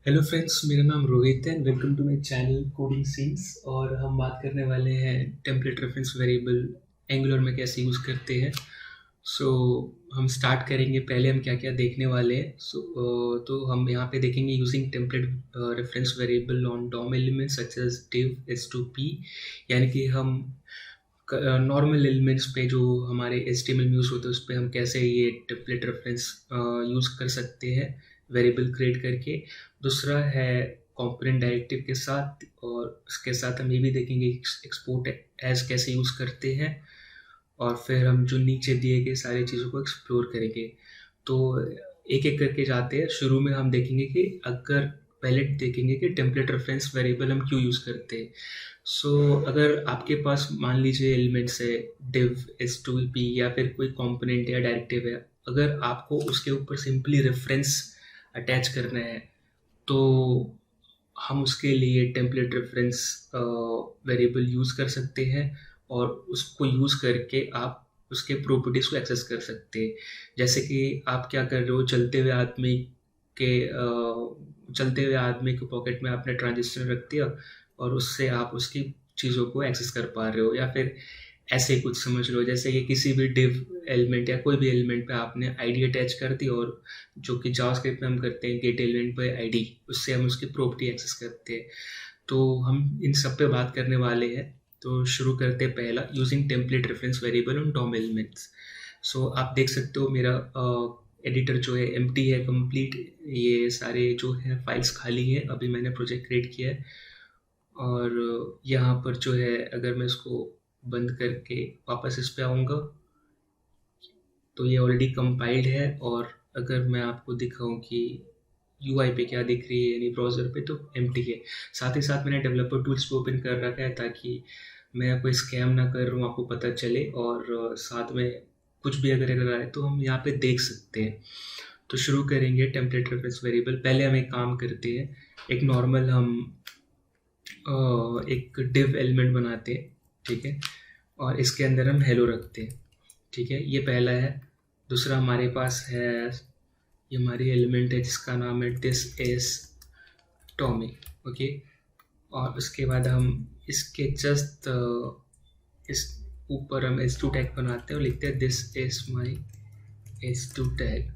Hello friends, मेरा नाम रोहित है and welcome to my channel coding scenes. और हम बात करने वाले हैं टेम्पलेट रेफरेंस वेरिएबल एंगुलर में कैसे यूज़ करते हैं। सो हम स्टार्ट करेंगे। पहले हम क्या क्या देखने वाले हैं। तो हम यहाँ पे देखेंगे using template reference variable on DOM element such as div s2p, यानी कि हम नॉर्मल एलिमेंट्स पे जो हमारे HTML में यूज़ होते हैं उस पर हम कैसे ये टेम्पलेट रेफरेंस यूज़ कर सकते हैं वेरिएबल क्रिएट करके। दूसरा है कंपोनेंट डायरेक्टिव के साथ, और उसके साथ हम ये भी देखेंगे एक्सपोर्ट एज कैसे यूज़ करते हैं। और फिर हम जो नीचे दिए गए सारी चीज़ों को एक्सप्लोर करेंगे। तो एक एक करके जाते हैं। शुरू में हम देखेंगे कि अगर पहले देखेंगे कि टेम्पलेट रेफरेंस वेरिएबल हम क्यों यूज़ करते हैं। अगर आपके पास मान लीजिए एलिमेंट्स है div s2p या फिर कोई कंपोनेंट या डायरेक्टिव है, अगर आपको उसके ऊपर सिंपली रेफरेंस अटैच करना है तो हम उसके लिए टेम्पलेट रेफरेंस वेरिएबल यूज़ कर सकते हैं। और उसको यूज़ करके आप उसके प्रॉपर्टीज़ को एक्सेस कर सकते हैं। जैसे कि आप क्या कर रहे हो, चलते हुए आदमी के पॉकेट में आपने ट्रांजिस्टर रख दिया और उससे आप उसकी चीज़ों को एक्सेस कर पा रहे हो। या फिर ऐसे कुछ समझ लो, जैसे कि किसी भी डिव एलिमेंट या कोई भी एलिमेंट पे आपने आईडी अटैच कर दी, और जो कि जावास्क्रिप्ट में हम करते हैं गेट एलिमेंट पे आईडी, उससे हम उसकी प्रॉपर्टी एक्सेस करते हैं। तो हम इन सब पे बात करने वाले हैं। तो शुरू करते हैं। पहला, using template reference variable on DOM elements. आप देख सकते हो मेरा एडिटर जो है एम्प्टी है, कंप्लीट। ये सारे जो है फाइल्स खाली हैं। अभी मैंने प्रोजेक्ट क्रिएट किया है। और यहाँ पर जो है, अगर मैं इसको बंद करके वापस इस पे आऊँगा तो ये ऑलरेडी कंपाइल्ड है। और अगर मैं आपको दिखाऊं कि यूआई पे क्या दिख रही है, यानी ब्राउज़र पे, तो एम्प्टी है। साथ ही साथ मैंने डेवलपर टूल्स पे ओपन कर रखा है ताकि मैं कोई स्कैम ना कर रहा हूँ, आपको पता चले। और साथ में कुछ भी अगर आए तो हम यहाँ पे देख सकते हैं। तो शुरू करेंगे टेम्पलेट रेफरेंस वेरिएबल। पहले हम एक काम करते हैं, एक नॉर्मल हम एक डिव एलिमेंट बनाते हैं, ठीक है। और इसके अंदर हम हेलो रखते हैं, ठीक है। ये पहला है। दूसरा हमारे पास है, ये हमारी एलिमेंट है जिसका नाम है दिस इज टॉमी, ओके। और उसके बाद हम इसके जस्ट इस ऊपर हम s2 टैग बनाते हैं और लिखते हैं this is my s2 tag.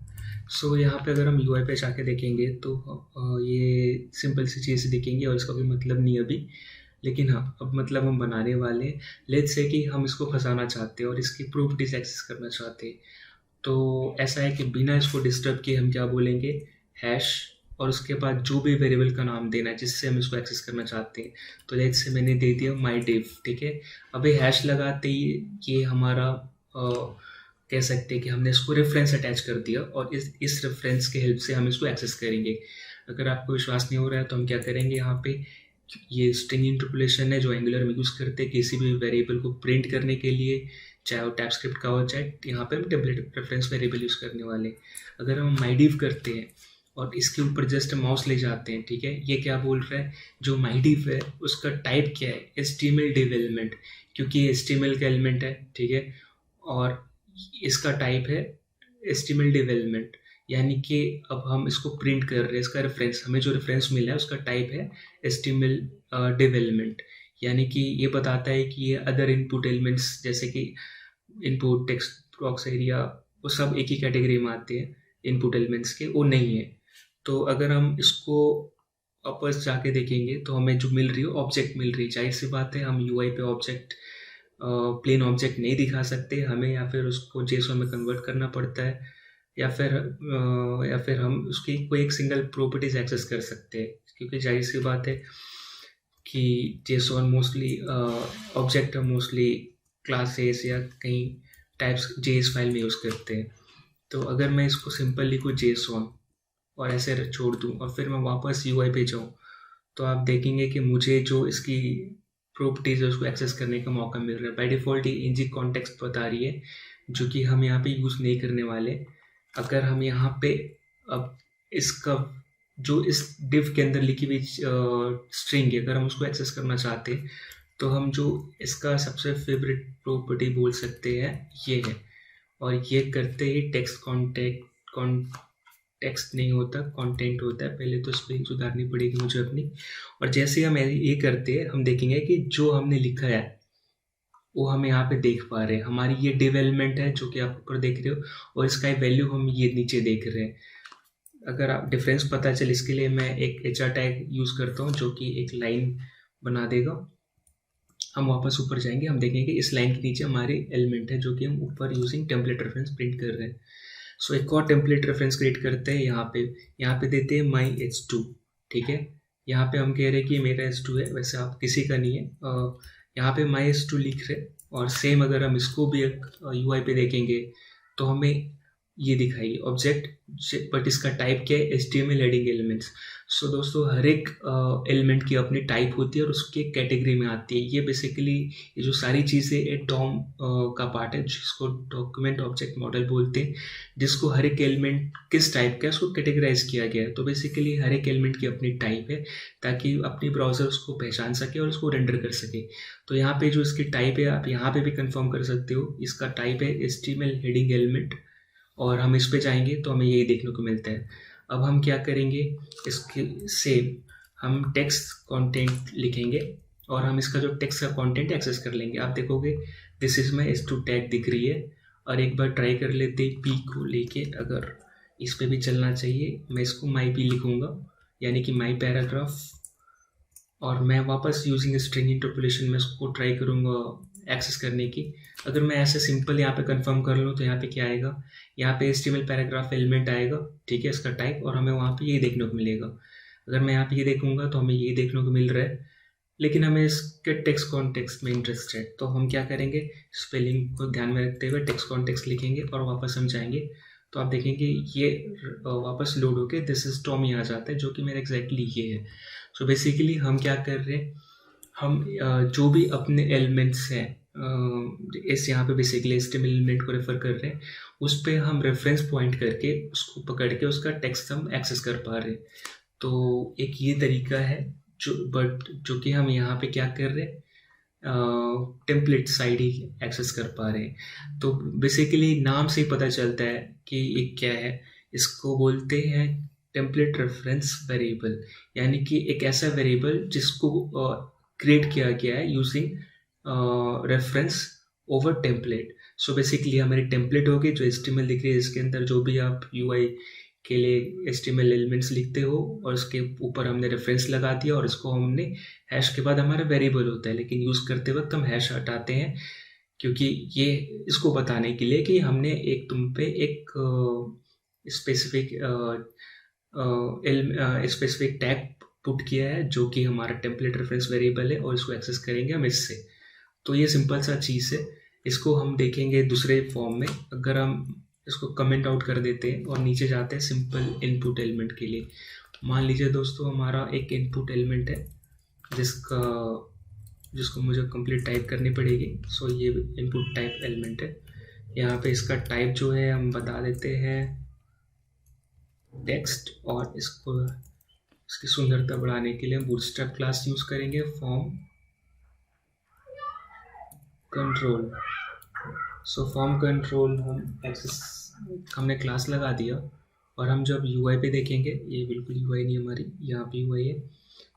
यहाँ पे अगर हम UI पे जाके देखेंगे तो ये सिंपल सी चीज़ दिखेंगी और इसका कोई मतलब नहीं है अभी। लेकिन हाँ, अब मतलब हम बनाने वाले हैं। लेट्स से कि हम इसको फंसाना चाहते हैं और इसकी प्रॉपर्टीज एक्सेस करना चाहते हैं। तो ऐसा है कि बिना इसको डिस्टर्ब किए हम क्या बोलेंगे, हैश, और उसके बाद जो भी वेरिएबल का नाम देना है जिससे हम इसको एक्सेस करना चाहते हैं। तो लेट्स से मैंने दे दिया माई डिव, ठीक है। अभी हैश लगाते ही ये हमारा कह सकते हैं कि हमने इसको रेफरेंस अटैच कर दिया, और इस रेफरेंस के हेल्प से हम इसको एक्सेस करेंगे। अगर आपको विश्वास नहीं हो रहा है तो हम क्या करेंगे, यहाँ पे ये स्ट्रिंग इंटरपोलेशन है जो एंगुलर में यूज़ करते हैं किसी भी वेरिएबल को प्रिंट करने के लिए, चाहे वो टाइपस्क्रिप्ट का हो, चाहे यहाँ पे हम टेम्पलेट रेफरेंस वेरिएबल यूज़ करने वाले हैं। अगर हम माइडिव करते हैं और इसके ऊपर जस्ट माउस ले जाते हैं, ठीक है, ये क्या बोल रहा है, जो माइडिव है उसका टाइप क्या है, HTML div एलिमेंट, क्योंकि ये HTML का एलिमेंट है, ठीक है। और इसका टाइप है HTML div एलिमेंट, यानी कि अब हम इसको प्रिंट कर रहे हैं। इसका रेफरेंस, हमें जो रेफरेंस मिला है उसका टाइप है HTML div एलिमेंट, यानी कि ये बताता है कि ये अदर इनपुट एलिमेंट्स जैसे कि इनपुट, टेक्स्ट बॉक्स एरिया, वो सब एक ही कैटेगरी में आते हैं। इनपुट एलिमेंट्स के वो नहीं है। तो अगर हम इसको वापस जाके देखेंगे तो हमें जो मिल रही है ऑब्जेक्ट मिल रही है। जाहिर सी बात है, हम यूआई पे ऑब्जेक्ट, प्लेन ऑब्जेक्ट नहीं दिखा सकते हमें, या फिर उसको जेसोन में कन्वर्ट करना पड़ता है, या फिर हम उसकी कोई एक सिंगल प्रॉपर्टीज एक्सेस कर सकते हैं, क्योंकि जाहिर सी बात है कि जेसोन मोस्टली ऑब्जेक्ट हम मोस्टली क्लासेस या कहीं टाइप्स जेएस फाइल में यूज़ करते हैं। तो अगर मैं इसको सिंपल लिखूँ जेसोन और ऐसे छोड़ दूँ और फिर मैं वापस यूआई पे जाऊँ, तो आप देखेंगे कि मुझे जो इसकी प्रॉपर्टीज है उसको एक्सेस करने का मौका मिल रहा है। बाय डिफ़ॉल्ट ये ng कॉन्टेक्स्ट बता रही है, जो कि हम यहाँ पे यूज़ नहीं करने वाले। अगर हम यहाँ पे अब इसका जो इस div के अंदर लिखी हुई स्ट्रिंग है, अगर हम उसको एक्सेस करना चाहते हैं तो हम जो इसका सबसे फेवरेट प्रॉपर्टी बोल सकते हैं ये है। और ये करते ही टेक्स्ट टेक्स्ट नहीं होता, कंटेंट होता है। पहले तो स्पेलिंग सुधारनी पड़ेगी मुझे अपनी। और जैसे हम ये करते हैं, हम देखेंगे कि जो हमने लिखा है वो हम यहाँ पे देख पा रहे हैं। हमारी ये डेवलपमेंट है जो कि आप ऊपर देख रहे हो, और इसका वैल्यू हम ये नीचे देख रहे हैं। अगर आप डिफरेंस पता चले, इसके लिए मैं एक HR टैग यूज़ करता हूँ जो कि एक लाइन बना देगा। हम वापस ऊपर जाएंगे, हम देखेंगे इस लाइन के नीचे हमारे एलिमेंट है जो कि हम ऊपर यूजिंग टेम्पलेट रेफरेंस प्रिंट कर रहे हैं। सो एक और टेम्पलेट रेफरेंस क्रिएट करते हैं। यहाँ पे देते हैं माई H2, ठीक है। यहाँ पे हम कह रहे हैं कि मेरा H2 है, वैसे आप किसी का नहीं है। यहाँ पे माई H2 लिख रहे, और सेम अगर हम इसको भी एक UI पे देखेंगे तो हमें ये दिखाई ऑब्जेक्ट, बट इसका टाइप क्या है, HTML हेडिंग एलिमेंट्स। सो दोस्तों, हर एक एलिमेंट की अपनी टाइप होती है और उसकी कैटेगरी में आती है। ये बेसिकली ये जो सारी चीज़ें ये डॉम का पार्ट है, जिसको डॉक्यूमेंट ऑब्जेक्ट मॉडल बोलते हैं, जिसको हर एक एलिमेंट किस टाइप का है उसको कैटेगराइज किया गया है। तो बेसिकली हर एक एलिमेंट की अपनी टाइप है, ताकि अपनी ब्राउज़र उसको पहचान सके और उसको रेंडर कर सके। तो यहाँ पे जो इसकी टाइप है, आप यहाँ पे भी कंफर्म कर सकते हो, इसका टाइप है HTML हेडिंग एलिमेंट। और हम इस पे जाएंगे तो हमें यही देखने को मिलता है। अब हम क्या करेंगे, इसके सेम हम टेक्स्ट कंटेंट लिखेंगे और हम इसका जो टेक्स्ट का कंटेंट एक्सेस कर लेंगे। आप देखोगे this is my H2 tag दिख रही है। और एक बार ट्राई कर लेते पी को लेके, अगर इस पे भी चलना चाहिए। मैं इसको माई पी लिखूंगा, यानी कि माई पैराग्राफ। और मैं वापस यूजिंग स्ट्रिंग इंटरपोलेशन में इसको ट्राई करूँगा एक्सेस करने की। अगर मैं ऐसे सिंपल यहाँ पे कंफर्म कर लूँ तो यहाँ पे क्या आएगा, यहाँ पे HTML पैराग्राफ एलिमेंट आएगा, ठीक है, इसका टाइप, और हमें वहाँ पे ये देखने को मिलेगा। अगर मैं यहाँ पे ये देखूंगा तो हमें ये देखने को मिल रहा है, लेकिन हमें इसके टेक्स्ट कॉन्टेक्स्ट में इंटरेस्ट है। तो हम क्या करेंगे, स्पेलिंग को ध्यान में रखते हुए टेक्स्ट कॉन्टेक्स्ट लिखेंगे और वापस हम जाएंगे तो आप देखेंगे ये वापस लोड होके दिस इज टॉमी आ जाता है, जो कि मेरा एग्जैक्टली ये है। सो बेसिकली हम क्या कर रहे हैं, हम जो भी अपने एलिमेंट्स हैं, इस यहाँ पे बेसिकली HTML एलिमेंट को रेफर कर रहे हैं, उस पर हम रेफरेंस पॉइंट करके उसको पकड़ के उसका टेक्स्ट हम एक्सेस कर पा रहे हैं। तो एक ये तरीका है जो कि हम यहाँ पे क्या कर रहे हैं, टेम्पलेट साइड ही एक्सेस कर पा रहे हैं। तो बेसिकली नाम से ही पता चलता है कि ये क्या है। इसको बोलते हैं टेम्पलेट रेफरेंस वेरिएबल, यानी कि एक ऐसा वेरिएबल जिसको क्रिएट किया गया है using reference over template. So basically हमारी टेम्पलेट होगी जो HTML दिख रही है, इसके अंदर जो भी आप UI के लिए HTML एलिमेंट्स लिखते हो, और उसके ऊपर हमने रेफरेंस लगा दिया, और इसको हमने हैश के बाद हमारा वेरिएबल होता है, लेकिन यूज़ करते वक्त हम हैश हटाते हैं, क्योंकि ये इसको बताने के लिए कि हमने एक तुम पे एक स्पेसिफिक टैग पुट किया है जो कि हमारा टेम्पलेट रेफरेंस वेरिएबल है, और इसको एक्सेस करेंगे हम इससे। तो ये सिंपल सा चीज़ है। इसको हम देखेंगे दूसरे फॉर्म में। अगर हम इसको कमेंट आउट कर देते हैं और नीचे जाते हैं सिंपल इनपुट एलिमेंट के लिए। मान लीजिए दोस्तों, हमारा एक इनपुट एलिमेंट है जिसको मुझे कंप्लीट टाइप करनी पड़ेगी। सो ये इनपुट टाइप एलिमेंट है। यहाँ पे इसका टाइप जो है हम बता देते हैं टेक्स्ट, और इसकी सुंदरता बढ़ाने के लिए हम बूटस्ट्रैप क्लास यूज़ करेंगे, form control. So form control हमने क्लास लगा दिया, और हम जब UI पे देखेंगे, ये बिल्कुल UI नहीं हमारी, यहाँ पे UI है,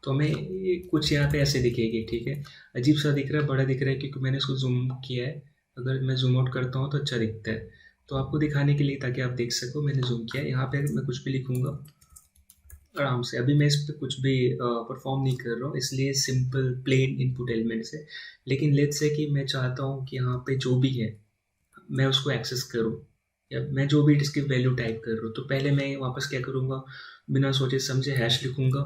तो हमें कुछ यहाँ पे ऐसे दिखेगी, ठीक है। अजीब सा दिख रहा है, बड़ा दिख रहा है, क्योंकि मैंने इसको जूम किया है। अगर मैं जूम आउट करता हूँ तो अच्छा दिखता है। तो आपको दिखाने के लिए, ताकि आप देख सको, मैंने जूम किया। यहाँ पे मैं कुछ भी लिखूँगा आराम से। अभी मैं इस पर कुछ भी परफॉर्म नहीं कर रहा हूँ, इसलिए सिंपल प्लेन इनपुट एलिमेंट्स है। लेकिन लेट्स से कि मैं चाहता हूँ कि यहाँ पे जो भी है मैं उसको एक्सेस करूँ, या मैं जो भी इसकी वैल्यू टाइप कर रहा हूँ, तो पहले मैं वापस क्या करूँगा, बिना सोचे समझे हैश लिखूँगा।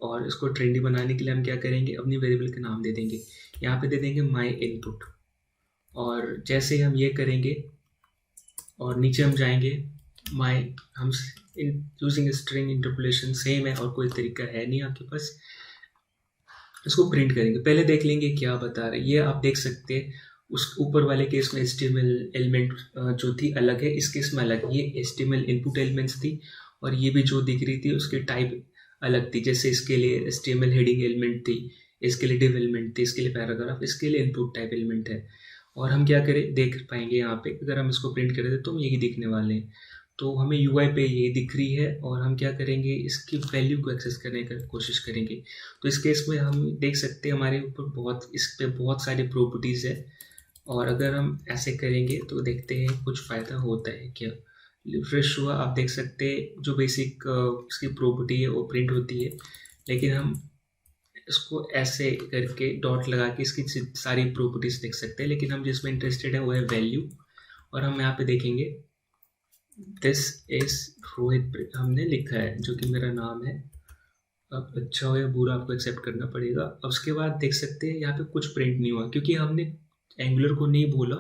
और इसको ट्रेंडी बनाने के लिए हम क्या करेंगे, अपनी वेरिएबल के नाम दे देंगे। यहाँ पे दे देंगे माई इनपुट। और जैसे हम ये करेंगे और नीचे हम जाएंगे, हम यूजिंग स्ट्रिंग इंटरपोलेशन सेम है, और कोई तरीका है नहीं आपके पास। इसको प्रिंट करेंगे, पहले देख लेंगे क्या बता रहे हैं। ये आप देख सकते हैं, उस ऊपर वाले केस में HTML एलिमेंट जो थी अलग है, इस केस में अलग। ये HTML इनपुट एलिमेंट्स थी, और ये भी जो दिख रही थी उसकी टाइप अलग थी। जैसे इसके लिए HTML हेडिंग एलिमेंट थी, इसके लिए डिव एलिमेंट थी, इसके लिए पैराग्राफ, इसके लिए इनपुट टाइप एलिमेंट है। और हम क्या करें, देख पाएंगे यहाँ पे, अगर हम इसको प्रिंट करें तो हम यही दिखने वाले हैं। तो हमें यूआई पे ये दिख रही है और हम क्या करेंगे, इसकी वैल्यू को एक्सेस करने की कोशिश करेंगे। तो इस केस में हम देख सकते हैं हमारे ऊपर इस पे बहुत सारी प्रॉपर्टीज़ है, और अगर हम ऐसे करेंगे तो देखते हैं कुछ फ़ायदा होता है क्या। रिफ्रेश हुआ, आप देख सकते हैं जो बेसिक इसकी प्रॉपर्टी है वो प्रिंट होती है, लेकिन हम इसको ऐसे करके डॉट लगा के इसकी सारी प्रॉपर्टीज़ देख सकते हैं। लेकिन हम जिसमें इंटरेस्टेड है वो है वैल्यू, और हम यहाँ पे देखेंगे दिस इज रोहित हमने लिखा है, जो कि मेरा नाम है। अब अच्छा हो या बुरा आपको एक्सेप्ट करना पड़ेगा। अब उसके बाद देख सकते हैं यहाँ पे कुछ प्रिंट नहीं हुआ, क्योंकि हमने एंगुलर को नहीं बोला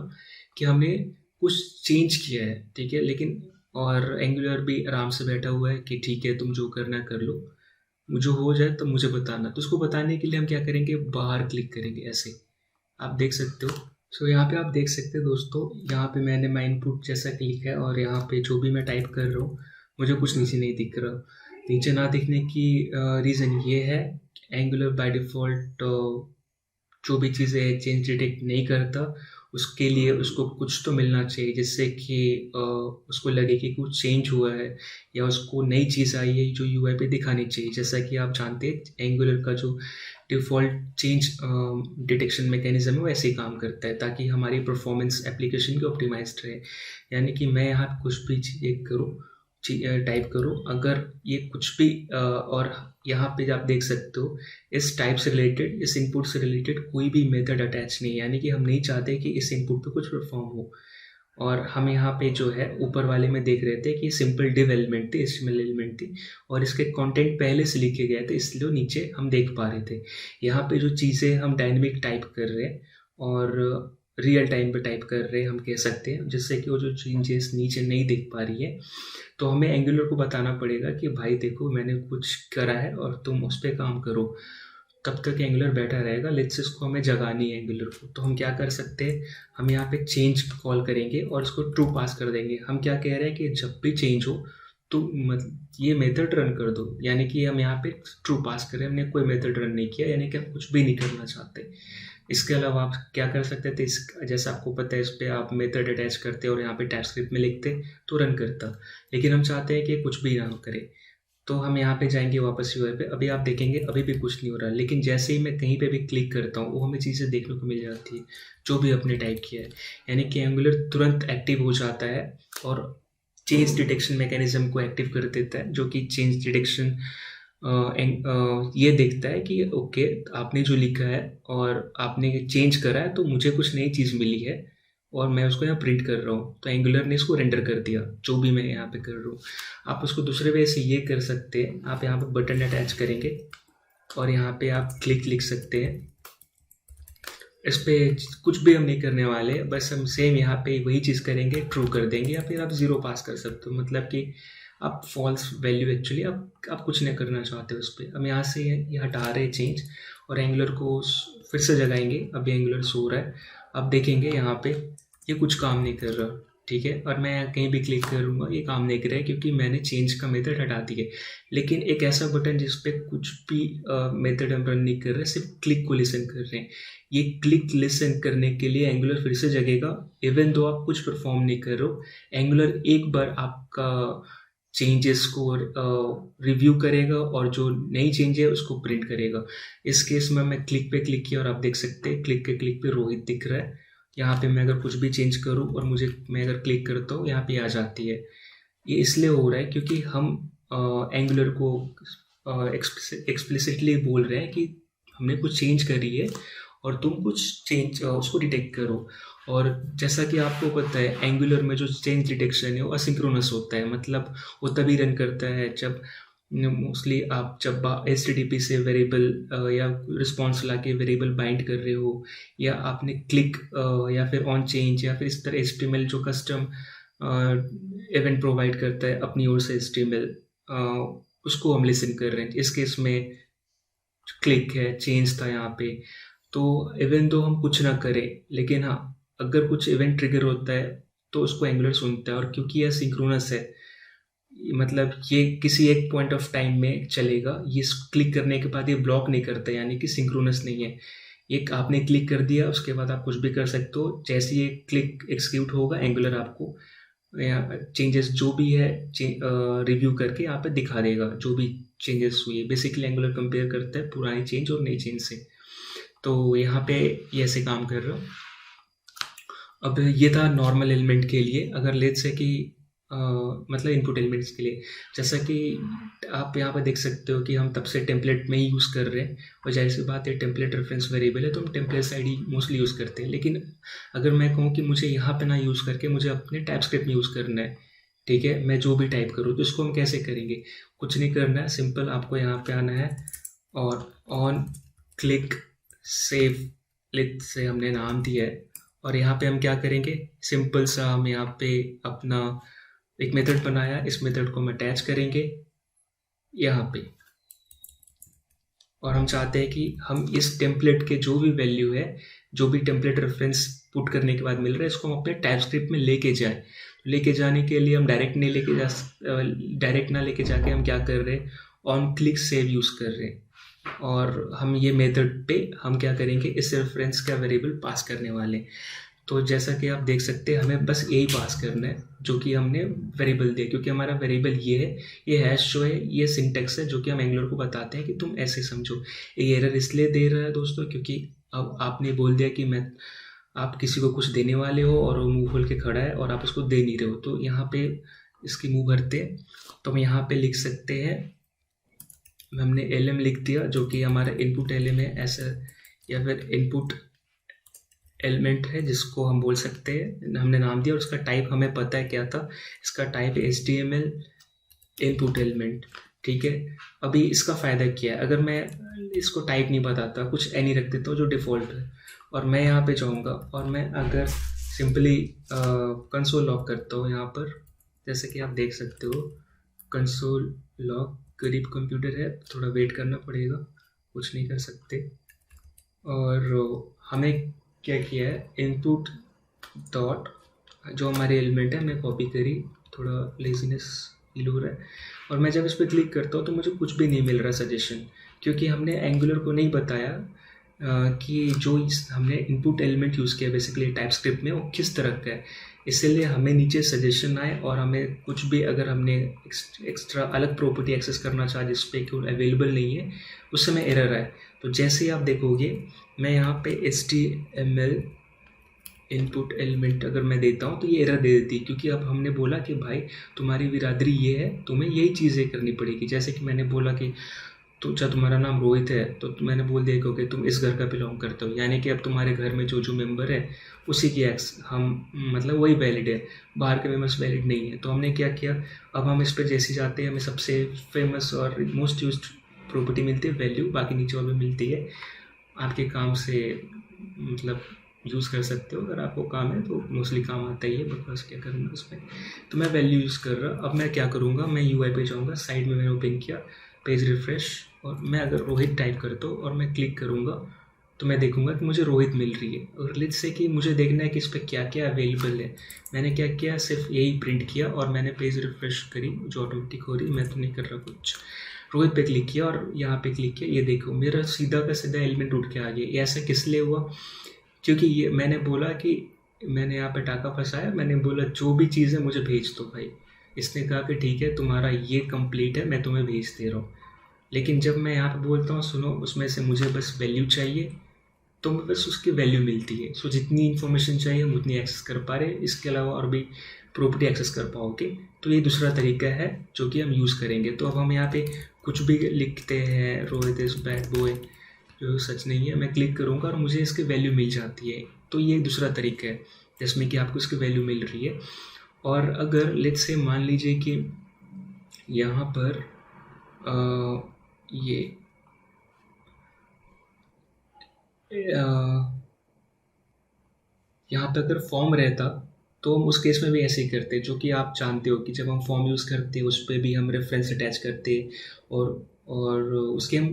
कि हमने कुछ चेंज किया है, ठीक है। लेकिन और एंगुलर भी आराम से बैठा हुआ है कि ठीक है तुम जो करना कर लो, जो हो जाए तो मुझे बताना। तो उसको बताने के लिए हम क्या करेंगे, बाहर क्लिक करेंगे ऐसे, आप देख सकते हो। सो यहाँ पे आप देख सकते हैं दोस्तों, यहाँ पे मैंने माई इनपुट जैसा क्लिक है और यहाँ पे जो भी मैं टाइप कर रहा हूँ मुझे कुछ नीचे नहीं दिख रहा। नीचे ना दिखने की रीज़न ये है, एंगुलर बाय डिफ़ॉल्ट जो भी चीज़ें चेंज डिटेक्ट नहीं करता, उसके लिए उसको कुछ तो मिलना चाहिए जिससे कि उसको लगे कि कुछ चेंज हुआ है या उसको नई चीज़ आई है जो यूआई पे दिखानी चाहिए। जैसा कि आप जानते हैं एंगुलर का जो डिफ़ॉल्ट चेंज डिटेक्शन मैकेनिज़्म है वो ऐसे ही काम करता है, ताकि हमारी परफॉर्मेंस एप्लीकेशन की ऑप्टिमाइज्ड रहे। यानी कि मैं यहाँ कुछ भी चीज़ करूँ, टाइप करो, अगर ये कुछ भी और यहाँ पे आप देख सकते हो इस टाइप से रिलेटेड, इस इनपुट से रिलेटेड कोई भी मेथड अटैच नहीं है। यानी कि हम नहीं चाहते कि इस इनपुट पे कुछ परफॉर्म हो। और हम यहाँ पे जो है ऊपर वाले में देख रहे थे कि सिंपल डिव एलिमेंट थी, HTML एलिमेंट थी, और इसके कंटेंट पहले से लिखे गए थे, इसलिए नीचे हम देख पा रहे थे। यहाँ पे जो चीज़ें हम डायनेमिक टाइप कर रहे हैं और रियल टाइम पे टाइप कर रहे हैं, हम कह सकते हैं, जिससे कि वो जो चेंजेस नीचे नहीं दिख पा रही है। तो हमें एंगुलर को बताना पड़ेगा कि भाई देखो मैंने कुछ करा है और तुम उस पर काम करो, तब तक एंगुलर बैठा रहेगा। लेट्स से इसको हमें जगानी है एंगुलर को, तो हम क्या कर सकते हैं, हम यहाँ पे चेंज कॉल करेंगे और उसको ट्रू पास कर देंगे। हम क्या कह रहे हैं कि जब भी चेंज हो तो ये मेथड रन कर दो, यानी कि हम यहाँ पे ट्रू पास करें, हमने कोई मेथड रन नहीं किया, यानी कि हम कुछ भी नहीं करना चाहते। इसके अलावा आप क्या कर सकते थे, जैसा आपको पता है इस पर आप मेथड अटैच करते और यहाँ पे टाइपस्क्रिप्ट में लिखते तो रन करता, लेकिन हम चाहते हैं कि कुछ भी ना करे। तो हम यहाँ पे जाएंगे वापस यूआई पे। अभी आप देखेंगे अभी भी कुछ नहीं हो रहा, लेकिन जैसे ही मैं कहीं पे भी क्लिक करता हूँ वो हमें चीज़ें देखने को मिल जाती है जो भी आपने टाइप किया है। यानी कि एंगुलर तुरंत एक्टिव हो जाता है और चेंज डिटेक्शन मैकेनिज्म को एक्टिव कर देता है, जो कि चेंज डिटेक्शन ये देखता है कि ओके आपने जो लिखा है और आपने चेंज करा है तो मुझे कुछ नई चीज़ मिली है और मैं उसको यहाँ प्रिंट कर रहा हूँ। तो एंगुलर ने इसको रेंडर कर दिया जो भी मैं यहाँ पे कर रहा हूँ। आप उसको दूसरे वे से ये कर सकते हैं, आप यहाँ पे बटन अटैच करेंगे और यहाँ पे आप क्लिक लिख सकते हैं। इस पर कुछ भी हम नहीं करने वाले, बस हम सेम यहाँ पे वही चीज़ करेंगे, ट्रू कर देंगे, या फिर आप 0 पास कर सकते हो, मतलब कि आप फॉल्स वैल्यू एक्चुअली आप कुछ नहीं करना चाहते उस पर। हम यहाँ से ये हटा रहे हैं चेंज और एंगुलर को फिर से जगाएंगे। अभी एंगुलर सो रहा है, आप देखेंगे यहाँ पे ये कुछ काम नहीं कर रहा, ठीक है। और मैं कहीं भी क्लिक करूँगा ये काम नहीं कर रहा है क्योंकि मैंने चेंज का मेथड हटा दिया। लेकिन एक ऐसा बटन जिस पे कुछ भी मेथड हम रन नहीं कर रहे, सिर्फ क्लिक को लिसन कर रहे हैं, ये क्लिक लिसन करने के लिए एंगुलर फिर से जगेगा। इवन दो आप कुछ परफॉर्म नहीं कर रहे हो, एंगुलर एक बार आपका चेंजेस को रिव्यू करेगा और जो नई चेंज है उसको प्रिंट करेगा। इस केस में मैं क्लिक पे क्लिक किया और आप देख सकते हैं क्लिक के क्लिक पे रोहित दिख रहा है। यहाँ पे मैं अगर कुछ भी चेंज करूँ और मैं अगर क्लिक करता हूँ यहाँ पे आ जाती है। ये इसलिए हो रहा है क्योंकि हम एंगुलर को एक्सप्लिसिटली बोल रहे हैं कि हमने कुछ चेंज करी है और तुम कुछ चेंज उसको डिटेक्ट करो। और जैसा कि आपको पता है एंगुलर में जो चेंज डिटेक्शन है वो असिंक्रोनस होता है, मतलब वो तभी रन करता है जब मोस्टली आप जब HTTP से वेरिएबल या रिस्पॉन्स ला के वेरिएबल बाइंड कर रहे हो, या आपने क्लिक या फिर ऑन चेंज या फिर इस तरह HTML जो कस्टम इवेंट प्रोवाइड करता है अपनी ओर से HTML, उसको हम लिसन कर रहे हैं। इस केस में क्लिक है, चेंज था यहाँ पे, तो इवन तो हम कुछ ना करें, लेकिन हाँ अगर कुछ इवेंट ट्रिगर होता है तो उसको एंगुलर सुनता है। और क्योंकि यह सिंक्रोनस है, मतलब ये किसी एक पॉइंट ऑफ टाइम में चलेगा, ये क्लिक करने के बाद ये ब्लॉक नहीं करता, यानी कि सिंक्रोनस नहीं है। एक आपने क्लिक कर दिया उसके बाद आप कुछ भी कर सकते हो, जैसे ये क्लिक एक्सिक्यूट होगा एंगुलर आपको चेंजेस जो भी है रिव्यू करके यहाँ पे दिखा देगा जो भी चेंजेस हुए। बेसिकली एंगुलर कंपेयर करता है पुरानी चेंज और नई चेंज से। तो यहाँ पे ये ऐसे काम कर रहा हूँ। अब ये था नॉर्मल एलिमेंट के लिए। अगर लेट्स से कि मतलब इनपुट एलिमेंट्स के लिए, जैसा कि आप यहाँ पे देख सकते हो कि हम तब से टेम्पलेट में ही यूज़ कर रहे हैं, और जाहिर सी बात है टेम्पलेट रेफरेंस वेरिएबल है तो हम टेम्पलेट साइड ही मोस्टली यूज़ करते हैं। लेकिन अगर मैं कहूँ कि मुझे यहाँ पे ना यूज़ करके मुझे अपने टाइपस्क्रिप्ट में यूज़ करना है, ठीक है, मैं जो भी टाइप करूँ, तो इसको हम कैसे करेंगे? कुछ नहीं करना है, सिंपल आपको यहाँ पे आना है और ऑन क्लिक सेव लिट से हमने नाम दिया है, और यहाँ पे हम क्या करेंगे, सिंपल सा हम यहाँ पे अपना एक मेथड बनाया, इस मेथड को हम अटैच करेंगे यहाँ पे, और हम चाहते हैं कि हम इस टेम्पलेट के जो भी वैल्यू है, जो भी टेम्पलेट रेफरेंस पुट करने के बाद मिल रहा है, इसको हम अपने टाइपस्क्रिप्ट में लेके जाए। लेके जाने के लिए हम डायरेक्ट ना लेके जाके हम क्या कर रहे हैं, ऑन क्लिक सेव यूज़ कर रहे हैं, और हम ये मेथड पे हम क्या करेंगे, इस रेफरेंस का वेरिएबल पास करने वाले हैं। तो जैसा कि आप देख सकते हैं हमें बस यही पास करना है जो कि हमने वेरिएबल दिया, क्योंकि हमारा वेरिएबल ये है, ये हैश जो है ये सिंटेक्स है जो कि हम एंगुलर को बताते हैं कि तुम ऐसे समझो। ये एरर इसलिए दे रहा है दोस्तों क्योंकि अब आपने बोल दिया कि मैं आप किसी को कुछ देने वाले हो और वो मुंह खोल के खड़ा है और आप उसको दे नहीं रहे हो, तो यहाँ पे इसकी मुंह भरते हैं। तो हम यहाँ पे लिख सकते हैं, हमने एल लिख दिया जो कि हमारा इनपुट एल है ऐसा, या फिर इनपुट एलिमेंट है जिसको हम बोल सकते हैं, हमने नाम दिया, और उसका टाइप हमें पता है क्या था, इसका टाइप है HTML इनपुट एलिमेंट, ठीक है। अभी इसका फ़ायदा क्या है, अगर मैं इसको टाइप नहीं बताता, कुछ एनी रख देता हूँ जो डिफ़ॉल्ट है, और मैं यहाँ पे जाऊँगा और मैं अगर सिंपली कंसोल लॉग करता हूँ यहाँ पर, जैसे कि आप देख सकते हो कंसोल लॉग, करीब कंप्यूटर है, थोड़ा वेट करना पड़ेगा, कुछ नहीं कर सकते। और हमें क्या किया है, इनपुट डॉट जो हमारे एलिमेंट है हमने कॉपी करी, थोड़ा लेजीनेस फील हो रहा है, और मैं जब इस पर क्लिक करता हूँ तो मुझे कुछ भी नहीं मिल रहा सजेशन, क्योंकि हमने एंगुलर को नहीं बताया कि जो हमने इनपुट एलिमेंट यूज़ किया बेसिकली टाइपस्क्रिप्ट में वो किस तरह का है, इसलिए हमें नीचे सजेशन आए, और हमें कुछ भी अगर हमने एक्स्ट्रा अलग प्रॉपर्टी एक्सेस करना चाहे जिस पे कि अवेलेबल नहीं है, उस समय एरर आए। तो जैसे ही आप देखोगे मैं यहाँ पे HTML इनपुट एलिमेंट अगर मैं देता हूँ तो ये एरर दे देती है, क्योंकि अब हमने बोला कि भाई तुम्हारी बिरादरी ये है, तुम्हें यही चीज़ें करनी पड़ेगी। जैसे कि मैंने बोला कि तो जब तुम्हारा नाम रोहित है तो मैंने बोल दिया कि तुम इस घर का बिलोंग करते हो, यानी कि अब तुम्हारे घर में जो जो मेंबर है उसी की हम मतलब वही वैलिड है, बाहर के मेंबर्स वैलिड नहीं है। तो हमने क्या किया, अब हम इस पर जैसे जाते हैं हमें सबसे फेमस और मोस्ट यूज्ड प्रॉपर्टी मिलती है वैल्यू, बाकी नीचे और भी मिलती है, आपके काम से मतलब यूज़ कर सकते हो, अगर आपको काम है तो मोस्टली काम आता ही है, बस क्या करना उसमें। तो मैं वैल्यू यूज़ कर रहा, अब मैं क्या करूँगा, मैं UI पे जाऊँगा, साइड में मैंने ओपन किया, पेज रिफ्रेश, और मैं अगर रोहित टाइप करता हूँ और मैं क्लिक करूँगा तो मैं देखूँगा कि मुझे रोहित मिल रही है। और लेट्स से कि मुझे देखना है कि इस पर क्या क्या अवेलेबल है, मैंने क्या किया, सिर्फ यही प्रिंट किया और मैंने पेज रिफ्रेश करी जो ऑटोमेटिक हो रही, मैं तो नहीं कर रहा कुछ। रोहित पे क्लिक किया और यहाँ पे क्लिक किया, ये देखो मेरा सीधा का सीधा एलिमेंट उठ के आ गया। ये ऐसा किस लिए हुआ, क्योंकि ये मैंने बोला कि मैंने यहाँ पे टाका फंसाया, मैंने बोला जो भी चीज़ है मुझे भेज दो भाई। इसने कहा कि ठीक है तुम्हारा ये कंप्लीट है, मैं तुम्हें भेज दे रहा हूँ। लेकिन जब मैं यहाँ पे बोलता हूँ सुनो उसमें से मुझे बस वैल्यू चाहिए, तो मैं बस उसकी वैल्यू मिलती है। सो जितनी इन्फॉर्मेशन चाहिए हम उतनी एक्सेस कर पा रहे हैं, इसके अलावा और भी प्रॉपर्टी एक्सेस कर पाओगे। तो ये दूसरा तरीका है जो कि हम यूज़ करेंगे। तो अब हम यहाँ पे कुछ भी लिखते हैं, रोहित इज बैड बॉय, जो सच नहीं है, मैं क्लिक करूँगा और मुझे इसकी वैल्यू मिल जाती है। तो ये दूसरा तरीका है जिसमें कि आपको इसकी वैल्यू मिल रही है। और अगर लेट्स से मान लीजिए कि यहाँ पर ये यहाँ पे अगर फॉर्म रहता तो हम उस केस में भी ऐसे ही करते, जो कि आप जानते हो कि जब हम फॉर्म यूज़ करते हैं उस पर भी हम रेफरेंस अटैच करते हैं, और उसके हम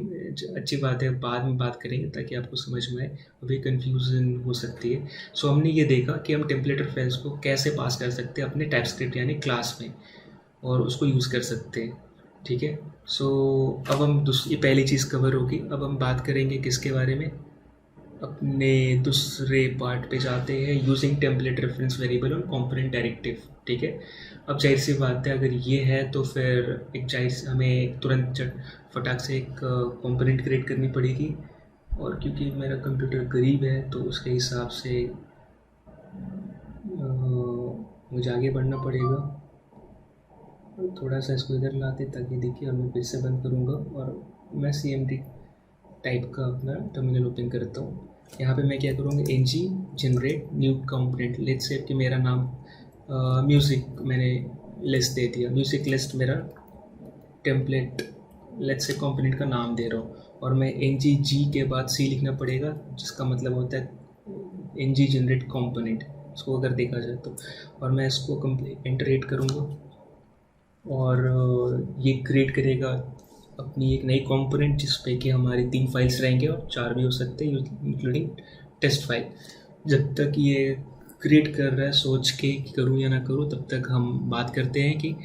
अच्छी बात है बाद में बात करेंगे ताकि आपको समझ में आए, अभी कन्फ्यूज़न हो सकती है। सो हमने ये देखा कि हम टेम्पलेट रेफरेंस को कैसे पास कर सकते हैं अपने टाइपस्क्रिप्ट यानी क्लास में, और उसको यूज़ कर सकते हैं, ठीक है। सो अब हम ये पहली चीज़ कवर होगी। अब हम बात करेंगे किसके बारे में, अपने दूसरे पार्ट पे जाते हैं, using template reference variable on component directive, ठीक है। अब जाहिर सी बात है, अगर ये है तो फिर एक जाहिर हमें तुरंत फटाक से एक कंपोनेंट क्रिएट करनी पड़ेगी, और क्योंकि मेरा कंप्यूटर गरीब है तो उसके हिसाब से मुझे आगे बढ़ना पड़ेगा। थोड़ा सा इसको इधर लाते ताकि देखिए, और मैं फिर से बंद करूँगा और मैं CMD टाइप का अपना टर्मिनल ओपन करता हूँ। यहाँ पे मैं क्या करूँगा, ng generate new component. Let's say कि मेरा नाम म्यूज़िक मैंने लिस्ट दे दिया, म्यूज़िक लिस्ट मेरा टेम्पलेट लेट्स से कंपोनेंट का नाम दे रहा हूँ, और मैं ng के बाद c लिखना पड़ेगा, जिसका मतलब होता है ng जनरेट कंपोनेंट, इसको अगर देखा जाए तो। और मैं इसको कंप्लीट इंटरेट करूँगा और ये क्रिएट करेगा अपनी एक नई कंपोनेंट, जिस पे कि हमारी 3 फाइल्स रहेंगे और 4 भी हो सकते हैं, इंक्लूडिंग टेस्ट फाइल। जब तक ये क्रिएट कर रहा है, सोच के करूँ या ना करूँ, तब तक हम बात करते हैं कि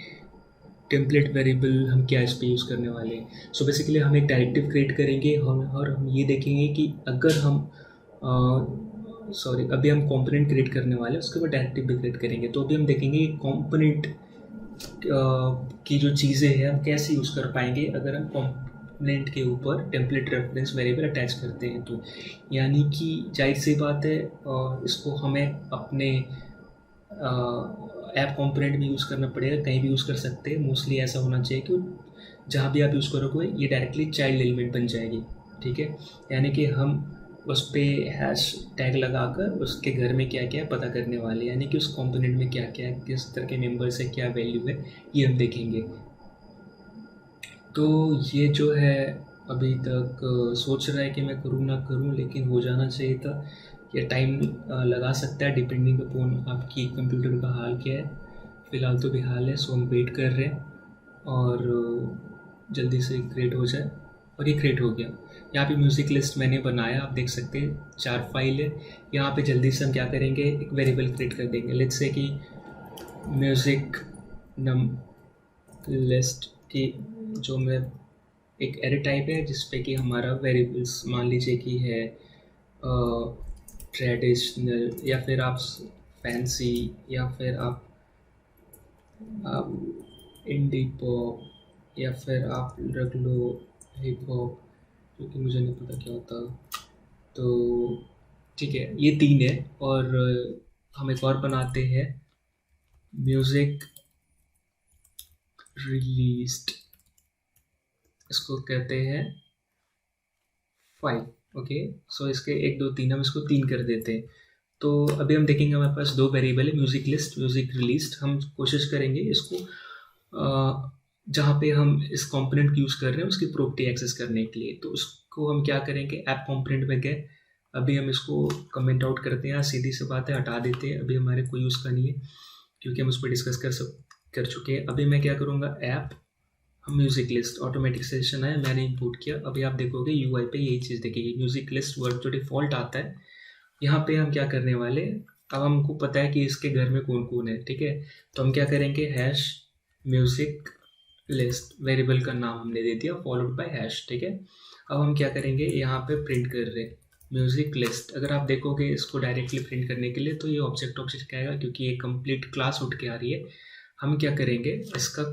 टेम्पलेट वेरिएबल हम क्या इस पर यूज़ करने वाले हैं। सो बेसिकली हम एक डायरेक्टिव क्रिएट करेंगे और हम ये देखेंगे कि अगर हम अभी हम कंपोनेंट क्रिएट करने वाले हैं, उसके बाद डायरेक्टिव भी क्रिएट करेंगे। तो अभी हम देखेंगे कंपोनेंट की जो चीज़ें हैं हम कैसे यूज़ कर पाएंगे अगर हम कंपोनेंट के ऊपर टेम्पलेट रेफरेंस वेरिएबल अटैच करते हैं। तो यानी कि जाहिर सी बात है, इसको हमें अपने ऐप कंपोनेंट में यूज़ करना पड़ेगा, कहीं भी यूज़ कर सकते हैं। मोस्टली ऐसा होना चाहिए कि जहाँ भी आप यूज़ करोगे ये डायरेक्टली चाइल्ड एलिमेंट बन जाएगी, ठीक है। यानी कि हम उस पर हैश टैग लगाकर उसके घर में क्या क्या पता करने वाले, यानी कि उस कंपोनेंट में क्या क्या किस तरह के मेंबर्स है, क्या वैल्यू है, ये हम देखेंगे। तो ये जो है अभी तक सोच रहा है कि मैं करूँ ना करूँ, लेकिन हो जाना चाहिए था। ये टाइम लगा सकता है डिपेंडिंग अपॉन आपकी कंप्यूटर का हाल क्या है। फ़िलहाल तो बेहाल है, सो हम वेट कर रहे हैं और जल्दी से क्रिएट हो जाए। और ये क्रिएट हो गया। यहाँ पे म्यूज़िक लिस्ट मैंने बनाया, आप देख सकते हैं 4 फाइल है। यहाँ पे जल्दी से हम क्या करेंगे, एक वेरिएबल क्रिएट कर देंगे। लेट्स से कि म्यूज़िक नम लिस्ट की जो मैं एक एरे टाइप है जिस पे कि हमारा वेरिएबल्स मान लीजिए कि है ट्रेडिशनल, या फिर आप फैंसी, या फिर आप इंडी पॉप, या फिर आप रख लो हिप हॉप, जो कि मुझे नहीं पता क्या होता। तो ठीक है, ये 3 है। और हम एक और बनाते हैं, म्यूज़िक रिलीज्ड, इसको कहते हैं 5। ओके, सो इसके 1 2 3 हम इसको 3 कर देते हैं। तो अभी हम देखेंगे हमारे पास 2 वेरिएबल है, म्यूज़िक लिस्ट, म्यूज़िक रिलीज्ड। हम कोशिश करेंगे इसको जहाँ पे हम इस कंपोनेंट यूज़ कर रहे हैं उसकी प्रॉपर्टी एक्सेस करने के लिए। तो उसको हम क्या करेंगे, ऐप कंपोनेंट में गए, अभी हम इसको कमेंट आउट करते हैं, सीधी सी बात है, हटा देते हैं। अभी हमारे कोई यूज़ का नहीं है क्योंकि हम उस पर डिस्कस कर चुके हैं। अभी मैं क्या करूँगा, app music list, automatic session है, मैंने इंपोर्ट किया। अभी आप देखोगे UI पे यही चीज़ देखेगी, म्यूज़िक लिस्ट वर्ड जो डिफ़ॉल्ट आता है। यहाँ पे हम क्या करने वाले, अब हमको पता है कि इसके घर में कौन कौन है, ठीक है। तो हम क्या करेंगे, हैश म्यूज़िक लिस्ट, वेरिएबल का नाम हमने दे दिया, फॉलोड बाय हैश, ठीक है। अब हम क्या करेंगे, यहाँ पे प्रिंट कर रहे हैं म्यूज़िक लिस्ट। अगर आप देखोगे इसको डायरेक्टली प्रिंट करने के लिए तो ये ऑब्जेक्ट आएगा, क्योंकि ये कंप्लीट क्लास उठ के आ रही है। हम क्या करेंगे, इसका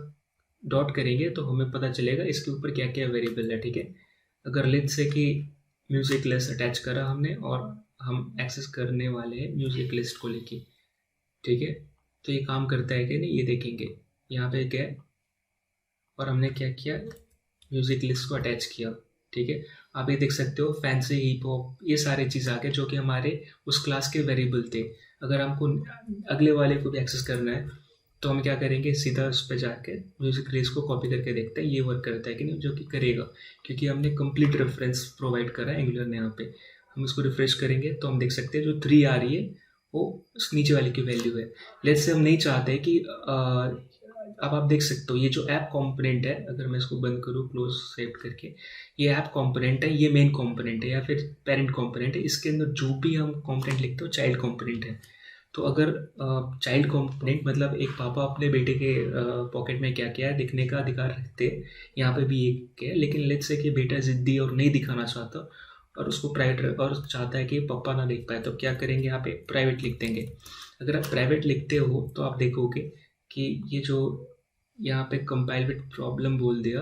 डॉट करेंगे तो हमें पता चलेगा इसके ऊपर क्या क्या वेरिएबल है, ठीक है। अगर लेट्स से कि म्यूज़िक लिस्ट अटैच करा हमने और हम एक्सेस करने वाले हैं म्यूज़िक लिस्ट को लेके, ठीक है। तो ये काम करता है कि नहीं, ये देखेंगे यहाँ पे क्या है, और हमने क्या किया, म्यूज़िक लिस्ट को अटैच किया, ठीक है। आप ये देख सकते हो, फैंसी, हिप हॉप, ये सारे चीज़ आ गए जो कि हमारे उस क्लास के वेरिएबल थे। अगर हमको अगले वाले को भी एक्सेस करना है तो हम क्या करेंगे, सीधा उस पर जाके म्यूज़िक लिस्ट को कॉपी करके देखते हैं ये वर्क करता है कि नहीं, जो कि करेगा क्योंकि हमने कंप्लीट रेफरेंस प्रोवाइड करा है एंगुलर ने। यहाँ पे हम इसको रिफ्रेश करेंगे तो हम देख सकते हैं जो 3 आ रही है वो उस नीचे वाले की वैल्यू है। लेट्स से हम नहीं चाहते कि अब आप देख सकते हो ये जो ऐप कंपोनेंट है, अगर मैं इसको बंद करूँ क्लोज सेव करके, ये ऐप कंपोनेंट है, ये मेन कंपोनेंट है या फिर पेरेंट कंपोनेंट है। इसके अंदर जो भी हम कंपोनेंट लिखते हो चाइल्ड कंपोनेंट है। तो अगर चाइल्ड कंपोनेंट मतलब एक पापा अपने बेटे के पॉकेट में क्या क्या है दिखने का अधिकार रखते हैं, यहाँ पे भी एक है। लेकिन लेट्स से कि बेटा ज़िद्दी और नहीं दिखाना चाहता, और उसको प्राइवेट और चाहता है कि पापा ना देख पाए, तो क्या करेंगे, यहाँ पे प्राइवेट लिख देंगे। अगर आप प्राइवेट लिखते हो तो आप देखोगे कि ये जो यहाँ पे कंपाइल विद प्रॉब्लम बोल दिया,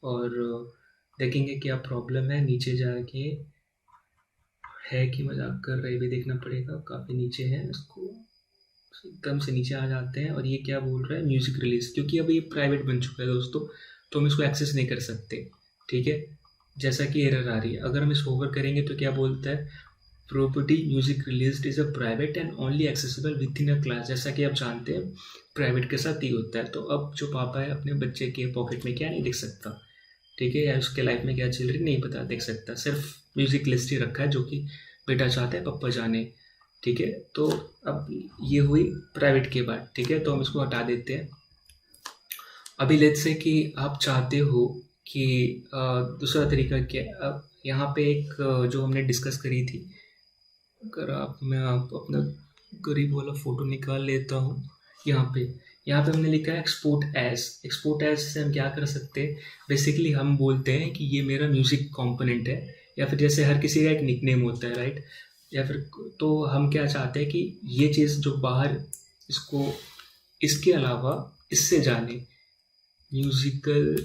और देखेंगे क्या प्रॉब्लम है, नीचे जाके है कि मजाक कर रहे भी देखना पड़ेगा, काफ़ी नीचे है, इसको एकदम से नीचे आ जाते हैं। और ये क्या बोल रहा है, म्यूज़िक रिलीज, क्योंकि अब ये प्राइवेट बन चुका है दोस्तों, तो हम इसको एक्सेस नहीं कर सकते, ठीक है। जैसा कि एरर आ रही है, अगर हम इसको ओवर करेंगे तो क्या बोलता है, property music released is a private and only accessible with in a class. जैसा कि आप जानते हैं प्राइवेट के साथ ही होता है। तो अब जो पापा है अपने बच्चे के पॉकेट में क्या नहीं देख सकता, ठीक है, या उसके लाइफ में क्या चल रही नहीं पता देख सकता, सिर्फ म्यूजिक लिस्ट ही रखा है जो कि बेटा चाहता है पापा जाने, ठीक है। तो अब ये हुई प्राइवेट के बाद, ठीक है, तो हम इसको हटा देते हैं। अभी लेट्स से कि आप चाहते हो कि दूसरा तरीका क्या, अब यहाँ पे एक जो हमने डिस्कस करी थी, अगर मैं आप अपना गरीब वाला फ़ोटो निकाल लेता हूँ, यहाँ पे हमने लिखा है एक्सपोर्ट एज। एक्सपोर्ट एज से हम क्या कर सकते हैं, बेसिकली हम बोलते हैं कि ये मेरा म्यूज़िक कंपोनेंट है, या फिर जैसे हर किसी का एक निकनेम होता है, राइट, या फिर तो हम क्या चाहते हैं कि ये चीज़ जो बाहर इसको इसके अलावा इससे जाने, म्यूज़िकल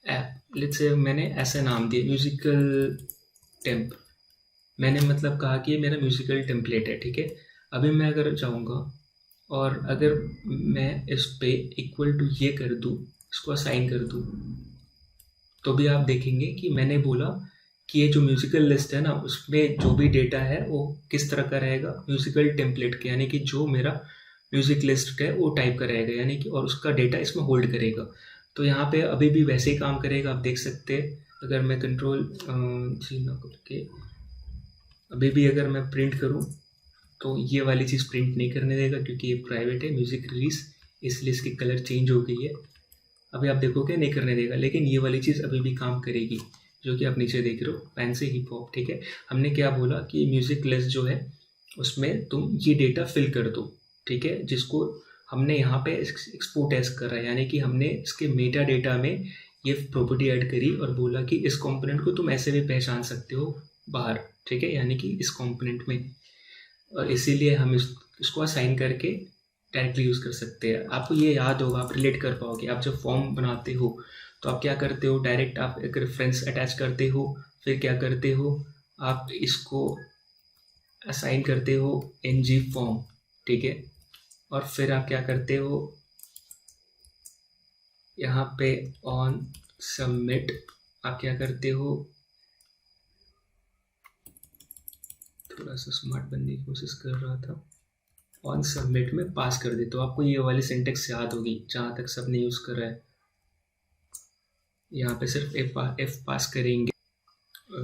ऐप, लेट्स से मैंने ऐसा नाम दिया म्यूज़िकल टेम्प, मैंने मतलब कहा कि ये मेरा म्यूज़िकल टेम्पलेट है, ठीक है। अभी मैं अगर चाहूँगा और अगर मैं इस पे इक्वल टू ये कर दूँ, इसको असाइन कर दूँ, तो भी आप देखेंगे कि मैंने बोला कि ये जो म्यूज़िकल लिस्ट है ना, उसमें जो भी डेटा है वो किस तरह का रहेगा, म्यूज़िकल टेम्पलेट के, यानी कि जो मेरा म्यूज़िक लिस्ट है वो टाइप का रहेगा, यानी कि और उसका डेटा इसमें होल्ड करेगा। तो यहाँ पे अभी भी वैसे ही काम करेगा, आप देख सकते हैं। अगर मैं कंट्रोल जी ना करके अभी भी अगर मैं प्रिंट करूँ तो ये वाली चीज़ प्रिंट नहीं करने देगा, क्योंकि ये प्राइवेट है म्यूज़िक रिलीज, इसलिए इसकी कलर चेंज हो गई है। अभी आप देखोगे नहीं करने देगा, लेकिन ये वाली चीज़ अभी भी काम करेगी, जो कि आप नीचे देख रहे हो, फैंसी हिप हॉप, ठीक है। हमने क्या बोला कि म्यूज़िक लिस्ट जो है उसमें तुम ये डेटा फिल कर दो, ठीक है, जिसको हमने यहाँ पे एक्सपोर्ट एज करा है, यानी कि हमने इसके मेटा डेटा में ये प्रॉपर्टी ऐड करी और बोला कि इस कंपोनेंट को तुम ऐसे भी पहचान सकते हो बाहर, ठीक है, यानी कि इस कंपोनेंट में, और इसीलिए हम इसको असाइन करके डायरेक्टली यूज़ कर सकते हैं। आपको ये याद होगा, आप रिलेट कर पाओगे, आप जब फॉर्म बनाते हो तो आप क्या करते हो, डायरेक्ट आप एक रेफरेंस अटैच करते हो, फिर क्या करते हो, आप इसको असाइन करते हो ng फॉर्म, ठीक है, और फिर आप क्या करते हो, यहाँ पे ऑन सबमिट आप क्या करते हो, थोड़ा सा स्मार्ट बनने की कोशिश कर रहा था, ऑन सबमिट में पास कर दे, तो आपको ये वाली सिंटेक्स याद होगी जहाँ तक सबने यूज़ कर रहा है। यहाँ पे सिर्फ एफ पास करेंगे।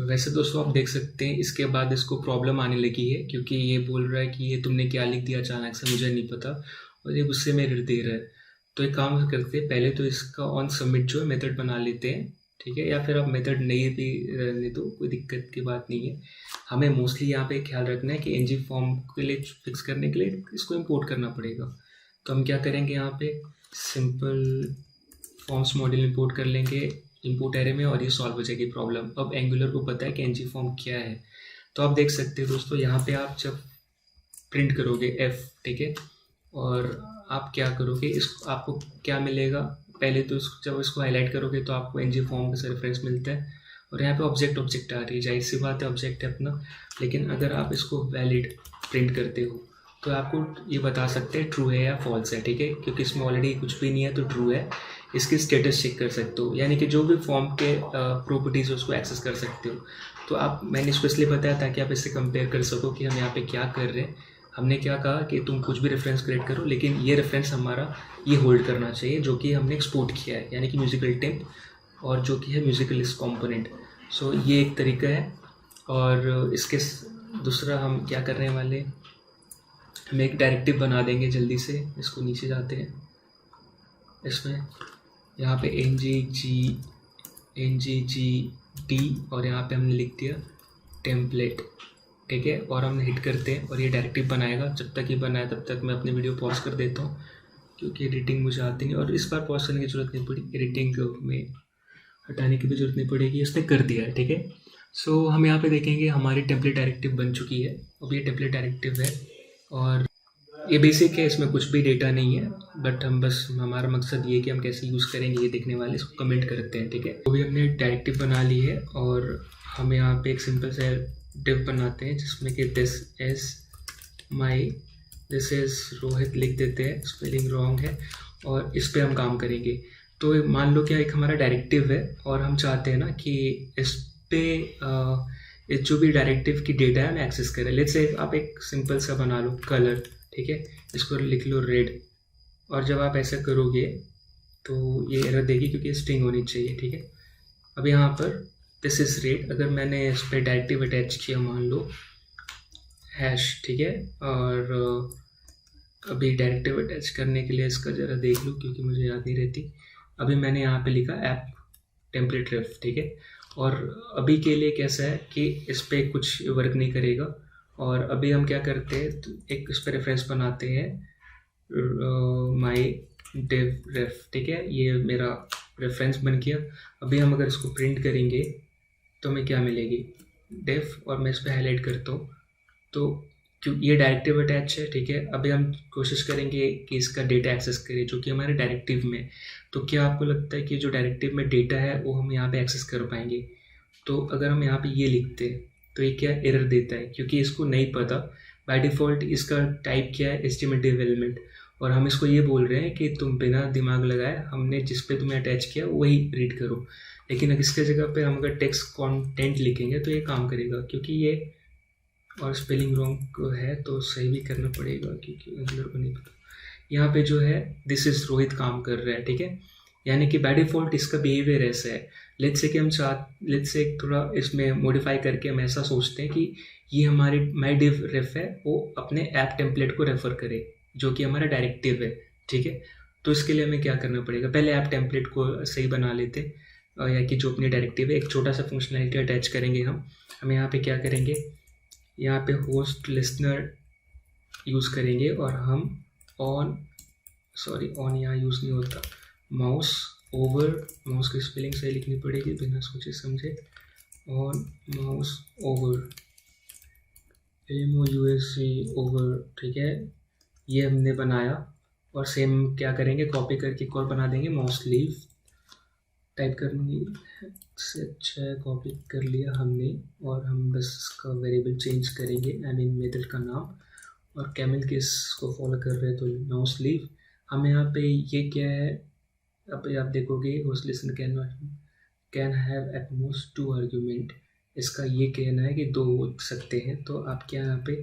वैसे दोस्तों आप देख सकते हैं इसके बाद इसको प्रॉब्लम आने लगी है, क्योंकि ये बोल रहा है कि ये तुमने क्या लिख दिया अचानक से, मुझे नहीं पता, और ये गुस्से में रिट दे रहा है। तो एक काम करते हैं, पहले तो इसका ऑन सबमिट जो है मेथड बना लेते हैं, ठीक है, या फिर आप मेथड नहीं भी रहने दो, कोई दिक्कत की बात नहीं है। हमें मोस्टली यहाँ पे ख्याल रखना है कि ng फॉर्म के लिए फिक्स करने के लिए इसको इंपोर्ट करना पड़ेगा। तो हम क्या करेंगे, यहाँ पे सिंपल फॉर्म्स मॉड्यूल इंपोर्ट कर लेंगे इंपोर्ट एरे में, और ये सॉल्व हो जाएगी प्रॉब्लम। अब एंगुलर को पता है कि ng फॉर्म क्या है, तो आप देख सकते हैं दोस्तों, यहाँ पे आप जब प्रिंट करोगे f, ठीक है, और आप क्या करोगे, इस आपको क्या मिलेगा, पहले तो जब इसको हाईलाइट करोगे तो आपको ng फॉर्म का रेफरेंस मिलता है, और यहाँ पे ऑब्जेक्ट आ रही है, जाहिर सी बात है ऑब्जेक्ट है अपना। लेकिन अगर आप इसको वैलिड प्रिंट करते हो तो आपको ये बता सकते हैं ट्रू है या फॉल्स है, ठीक है, क्योंकि इसमें ऑलरेडी कुछ भी नहीं है तो ट्रू है। इसकी स्टेटस चेक कर सकते हो, यानी कि जो भी फॉर्म के प्रॉपर्टीज़ है उसको एक्सेस कर सकते हो। तो आप, मैंने इसको इसलिए बताया ताकि आप इससे कंपेयर कर सको कि हम यहाँ पे क्या कर रहे हैं। हमने क्या कहा कि तुम कुछ भी रेफरेंस क्रिएट करो, लेकिन ये रेफरेंस हमारा ये होल्ड करना चाहिए जो कि हमने एक्सपोर्ट किया है, यानी कि म्यूजिकल टेम्प, और जो कि है म्यूजिकल लिस्ट कॉम्पोनेंट। सो ये एक तरीका है। और इसके दूसरा हम क्या करने वाले, हम एक डायरेक्टिव बना देंगे जल्दी से, इसको नीचे जाते हैं, इसमें यहाँ पे ngd और यहाँ पे हमने लिख दिया टेम्पलेट, ठीक है, और हम हिट करते हैं और ये डायरेक्टिव बनाएगा। जब तक ये बनाए तब तक मैं अपनी वीडियो पॉज कर देता हूँ, क्योंकि एडिटिंग मुझे आती नहीं, और इस बार पॉज करने की जरूरत नहीं पड़ी, एडिटिंग में हटाने की भी जरूरत नहीं पड़ेगी, इसने कर दिया है, ठीक है। सो हम यहाँ पे देखेंगे हमारी टेम्पलेट डायरेक्टिव बन चुकी है। अब ये टेम्पलेट डायरेक्टिव है और ये बेसिक है, इसमें कुछ भी डेटा नहीं है, बट हम बस हमारा मकसद ये है कि हम कैसे यूज़ करेंगे ये देखने वाले, इसको कमेंट करते हैं, ठीक है। तो भी हमने डायरेक्टिव बना ली है और हम यहाँ पे एक सिंपल सा डिव बनाते हैं जिसमें कि दिस इज़ रोहित लिख देते हैं, स्पेलिंग रॉन्ग है, और इस पर हम काम करेंगे। तो मान लो क्या एक हमारा डायरेक्टिव है और हम चाहते हैं ना कि इस पे जो भी डायरेक्टिव की डेटा है हम एक्सेस करें। लेट्स से आप एक सिंपल सा बना लो कलर, ठीक है, इसको लिख लो रेड, और जब आप ऐसा करोगे तो ये एरर देगी क्योंकि स्ट्रिंग होनी चाहिए, ठीक है। अब यहाँ पर दिस इज़ रेड, अगर मैंने इस पर डायरेक्टिव अटैच किया मान लो हैश, ठीक है, और अभी डायरेक्टिव अटैच करने के लिए इसका ज़रा देख लूँ क्योंकि मुझे याद नहीं रहती। अभी मैंने यहाँ पे लिखा ऐप टेम्पलेट रेफ, ठीक है, और अभी के लिए कैसा है कि इस पर कुछ वर्क नहीं करेगा। और अभी हम क्या करते हैं, तो एक इस पर रेफरेंस बनाते हैं माई डिव रेफ, ठीक है, ये मेरा रेफरेंस बन गया। अभी हम अगर इसको प्रिंट करेंगे तो हमें क्या मिलेगी, डिव, और मैं इस पर हाईलाइट करता हूँ तो क्योंकि ये डायरेक्टिव अटैच है, ठीक है। अभी हम कोशिश करेंगे कि इसका डेटा एक्सेस करें जो कि हमारे डायरेक्टिव में। तो क्या आपको लगता है कि जो डायरेक्टिव में डेटा है वो हम यहाँ पे एक्सेस कर पाएंगे? तो अगर हम यहाँ पे ये लिखते हैं तो ये क्या एरर देता है, क्योंकि इसको नहीं पता बाय डिफ़ॉल्ट इसका टाइप क्या है, एस्टिमेटिव एलिमेंट, और हम इसको ये बोल रहे हैं कि तुम बिना दिमाग लगाए हमने जिस पे तुम्हें अटैच किया वही रीड करो। लेकिन अगर इसके जगह पे हम अगर टेक्स्ट कंटेंट लिखेंगे तो ये काम करेगा, क्योंकि ये और स्पेलिंग रॉन्ग है तो सही भी करना पड़ेगा क्योंकि अगलर को नहीं पता। यहाँ पे जो है दिस इज़ रोहित काम कर रहा है, ठीक है, यानी कि बाय डिफ़ॉल्ट इसका बिहेवियर ऐसा है। लेट्स से कि हम लेट्स से थोड़ा इसमें मॉडिफाई करके हम ऐसा सोचते हैं कि ये हमारी माई डिव रेफ है वो अपने ऐप टेम्पलेट को रेफ़र करे जो कि हमारा डायरेक्टिव है, ठीक है। तो इसके लिए हमें क्या करना पड़ेगा, पहले ऐप टेम्पलेट को सही बना लेते या कि जो अपनी डायरेक्टिव है एक छोटा सा फंक्शनैलिटी अटैच करेंगे हम यहाँ पे क्या करेंगे, यहाँ पे होस्ट लिसनर यूज़ करेंगे और हम ऑन यहाँ यूज़ नहीं होता, माउस ओवर, माउस की स्पेलिंग सही लिखनी पड़ेगी बिना सोचे समझे, on mouse over, MOUSE over, ठीक है, ये हमने बनाया। और सेम क्या करेंगे, कॉपी करके एक और बना देंगे माउस लीव, टाइप करने से अच्छा है कॉपी कर लिया हमने, और हम बस इसका वेरिएबल चेंज करेंगे, मेथड का नाम, और कैमल केस को फॉलो कर रहे हैं तो माउस लीव। हम यहाँ पे ये क्या है, अब आप देखोगे host listen can have at most 2 argument, इसका ये कहना है कि 2 हो सकते हैं, तो आप क्या यहाँ पे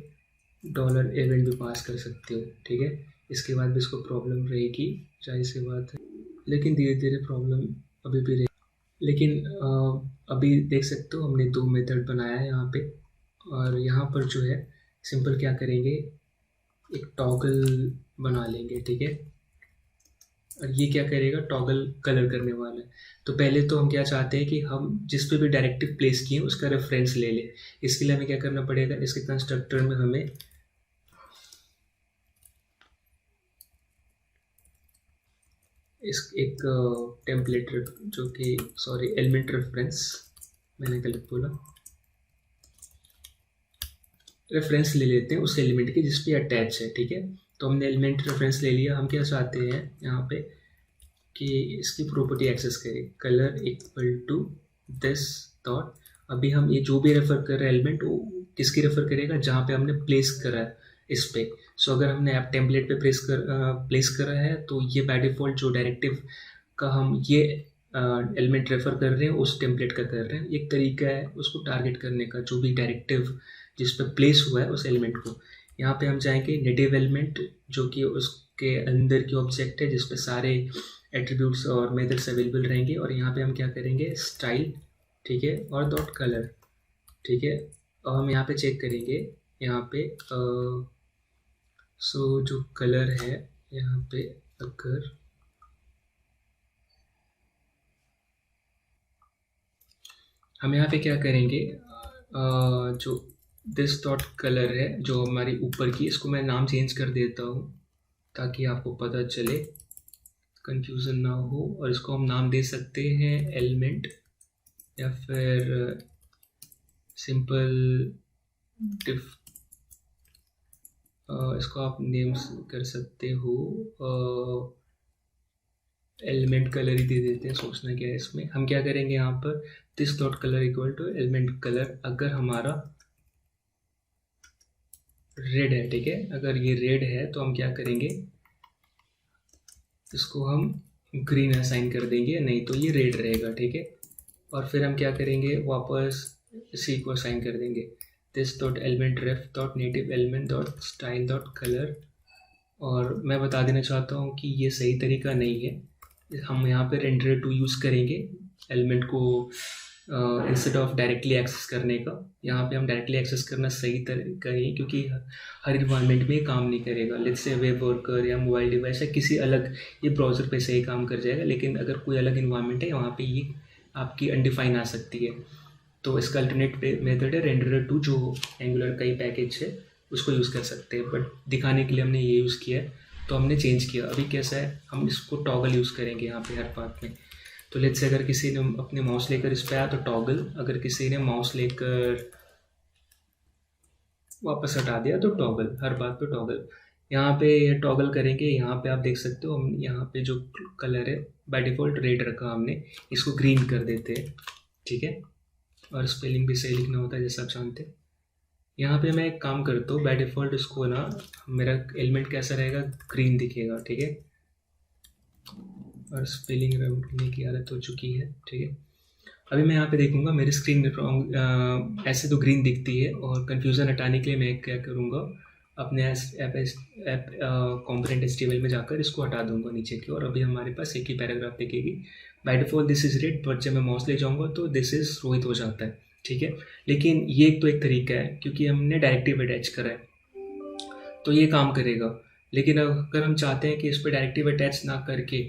डॉलर इवेंट भी पास कर सकते हो, ठीक है। इसके बाद भी इसको प्रॉब्लम रहेगी, जाहिर सी बात है, लेकिन धीरे धीरे प्रॉब्लम अभी भी रहेगी। लेकिन अभी देख सकते हो हमने 2 मेथड बनाया है यहाँ पे, और यहाँ पर जो है सिंपल क्या करेंगे, एक टॉगल बना लेंगे, ठीक है, और ये क्या करेगा, टॉगल कलर करने वाला है। तो पहले तो हम क्या चाहते हैं कि हम जिस पे भी डायरेक्टिव प्लेस किए उसका रेफरेंस ले लें। इसके लिए हमें क्या करना पड़ेगा, इसके कंस्ट्रक्टर में हमें एक टेम्पलेट जो कि एलिमेंट रेफरेंस, मैंने गलत बोला, रेफरेंस ले लेते हैं उस एलिमेंट की जिस पे अटैच है, ठीक है। तो हमने एलिमेंट रेफरेंस ले लिया। हम क्या चाहते हैं यहाँ पे कि इसकी प्रॉपर्टी एक्सेस करें, colour equal to this dot. अभी हम ये जो भी रेफर कर रहे हैं एलिमेंट वो किसकी रेफर करेगा, जहाँ पे हमने प्लेस करा है इस पे। सो अगर हमने ऐप टेम्पलेट पे प्लेस करा है तो ये बाय डिफ़ॉल्ट जो डायरेक्टिव का हम ये एलिमेंट रेफर कर रहे हैं उस टेम्पलेट का कर रहे हैं। एक तरीका है उसको टारगेट करने का, जो भी डायरेक्टिव जिस पे प्लेस हुआ है उस एलिमेंट को। यहाँ पे हम जाएंगे नेटिव एलिमेंट जो कि उसके अंदर की ऑब्जेक्ट है जिस पे सारे एट्रीब्यूट्स और मेथड्स अवेलेबल रहेंगे, और यहाँ पे हम क्या करेंगे, स्टाइल, ठीक है, और डॉट कलर, ठीक है। और हम यहाँ पे चेक करेंगे, यहाँ पे जो कलर है यहाँ पे, अगर हम यहाँ पे क्या करेंगे, जो दिस डॉट कलर है जो हमारी ऊपर की, इसको मैं नाम चेंज कर देता हूँ ताकि आपको पता चले, कंफ्यूजन ना हो, और इसको हम नाम दे सकते हैं एलिमेंट या फिर सिंपल डिफ, इसको आप नेम्स कर सकते हो, एलिमेंट कलर ही दे देते हैं। सोचना क्या है इसमें, हम क्या करेंगे यहाँ पर this dot colour equal to element colour. अगर हमारा रेड है, ठीक है, अगर ये रेड है तो हम क्या करेंगे, इसको हम ग्रीन असाइन कर देंगे, नहीं तो ये रेड रहेगा, ठीक है। और फिर हम क्या करेंगे, वापस सी को असाइन कर देंगे this dot element ref dot native element dot style dot colour. और मैं बता देना चाहता हूँ कि ये सही तरीका नहीं है, हम यहाँ पे रेंडर टू यूज़ करेंगे एलिमेंट को इंस्टेड ऑफ डायरेक्टली एक्सेस करने का। यहाँ पे हम डायरेक्टली एक्सेस करना सही तरीका नहीं है, क्योंकि हर इन्वायरमेंट में ये काम नहीं करेगा। लेट्स से वेब वर्कर या मोबाइल डिवाइस या किसी अलग, ये ब्राउज़र पे सही काम कर जाएगा, लेकिन अगर कोई अलग इन्वायरमेंट है वहाँ पे ये आपकी अनडिफाइन आ सकती है। तो इसका अल्टरनेट मेथड है रेंडर टू, जो एंगुलर का ही पैकेज है, उसको यूज़ कर सकते हैं। बट दिखाने के लिए हमने ये यूज़ किया है, तो हमने चेंज किया। अभी कैसा है, हम इसको टॉगल यूज़ करेंगे यहाँ पे हर पार्ट में। तो लेट्स से अगर किसी ने अपने माउस लेकर इस पर आया तो टॉगल, अगर किसी ने माउस लेकर वापस हटा दिया तो टॉगल, हर बात पे टॉगल। यहाँ पे ये टॉगल करेंगे, यहाँ पे आप देख सकते हो हम यहाँ पे जो कलर है बाय डिफ़ॉल्ट रेड रखा हमने, इसको ग्रीन कर देते हैं, ठीक है। और स्पेलिंग भी सही लिखना होता है जैसा आप जानते हैं। यहाँ पे मैं एक काम करता हूँ, बाय डिफ़ॉल्ट इसको ना, मेरा एलिमेंट कैसा रहेगा, ग्रीन दिखेगा, ठीक है। और स्पेलिंग लिखने की आदत हो चुकी है, ठीक है। अभी मैं यहाँ पे देखूंगा मेरी स्क्रीन ऐसे तो ग्रीन दिखती है, और कन्फ्यूज़न हटाने के लिए मैं क्या करूँगा, अपने ऐप कॉम्पोनेंट एचटीएमएल में जाकर इसको हटा दूंगा नीचे की ओर। अभी हमारे पास एक ही पैराग्राफ दिखेगी, by default this is red, but जब मैं माउस ले जाऊँगा तो दिस इज़ रोहित हो जाता है, ठीक है। लेकिन ये तो एक तरीका है, क्योंकि हमने डायरेक्टिव अटैच करा है तो ये काम करेगा। लेकिन अगर हम चाहते हैं कि इस पर डायरेक्टिव अटैच ना करके,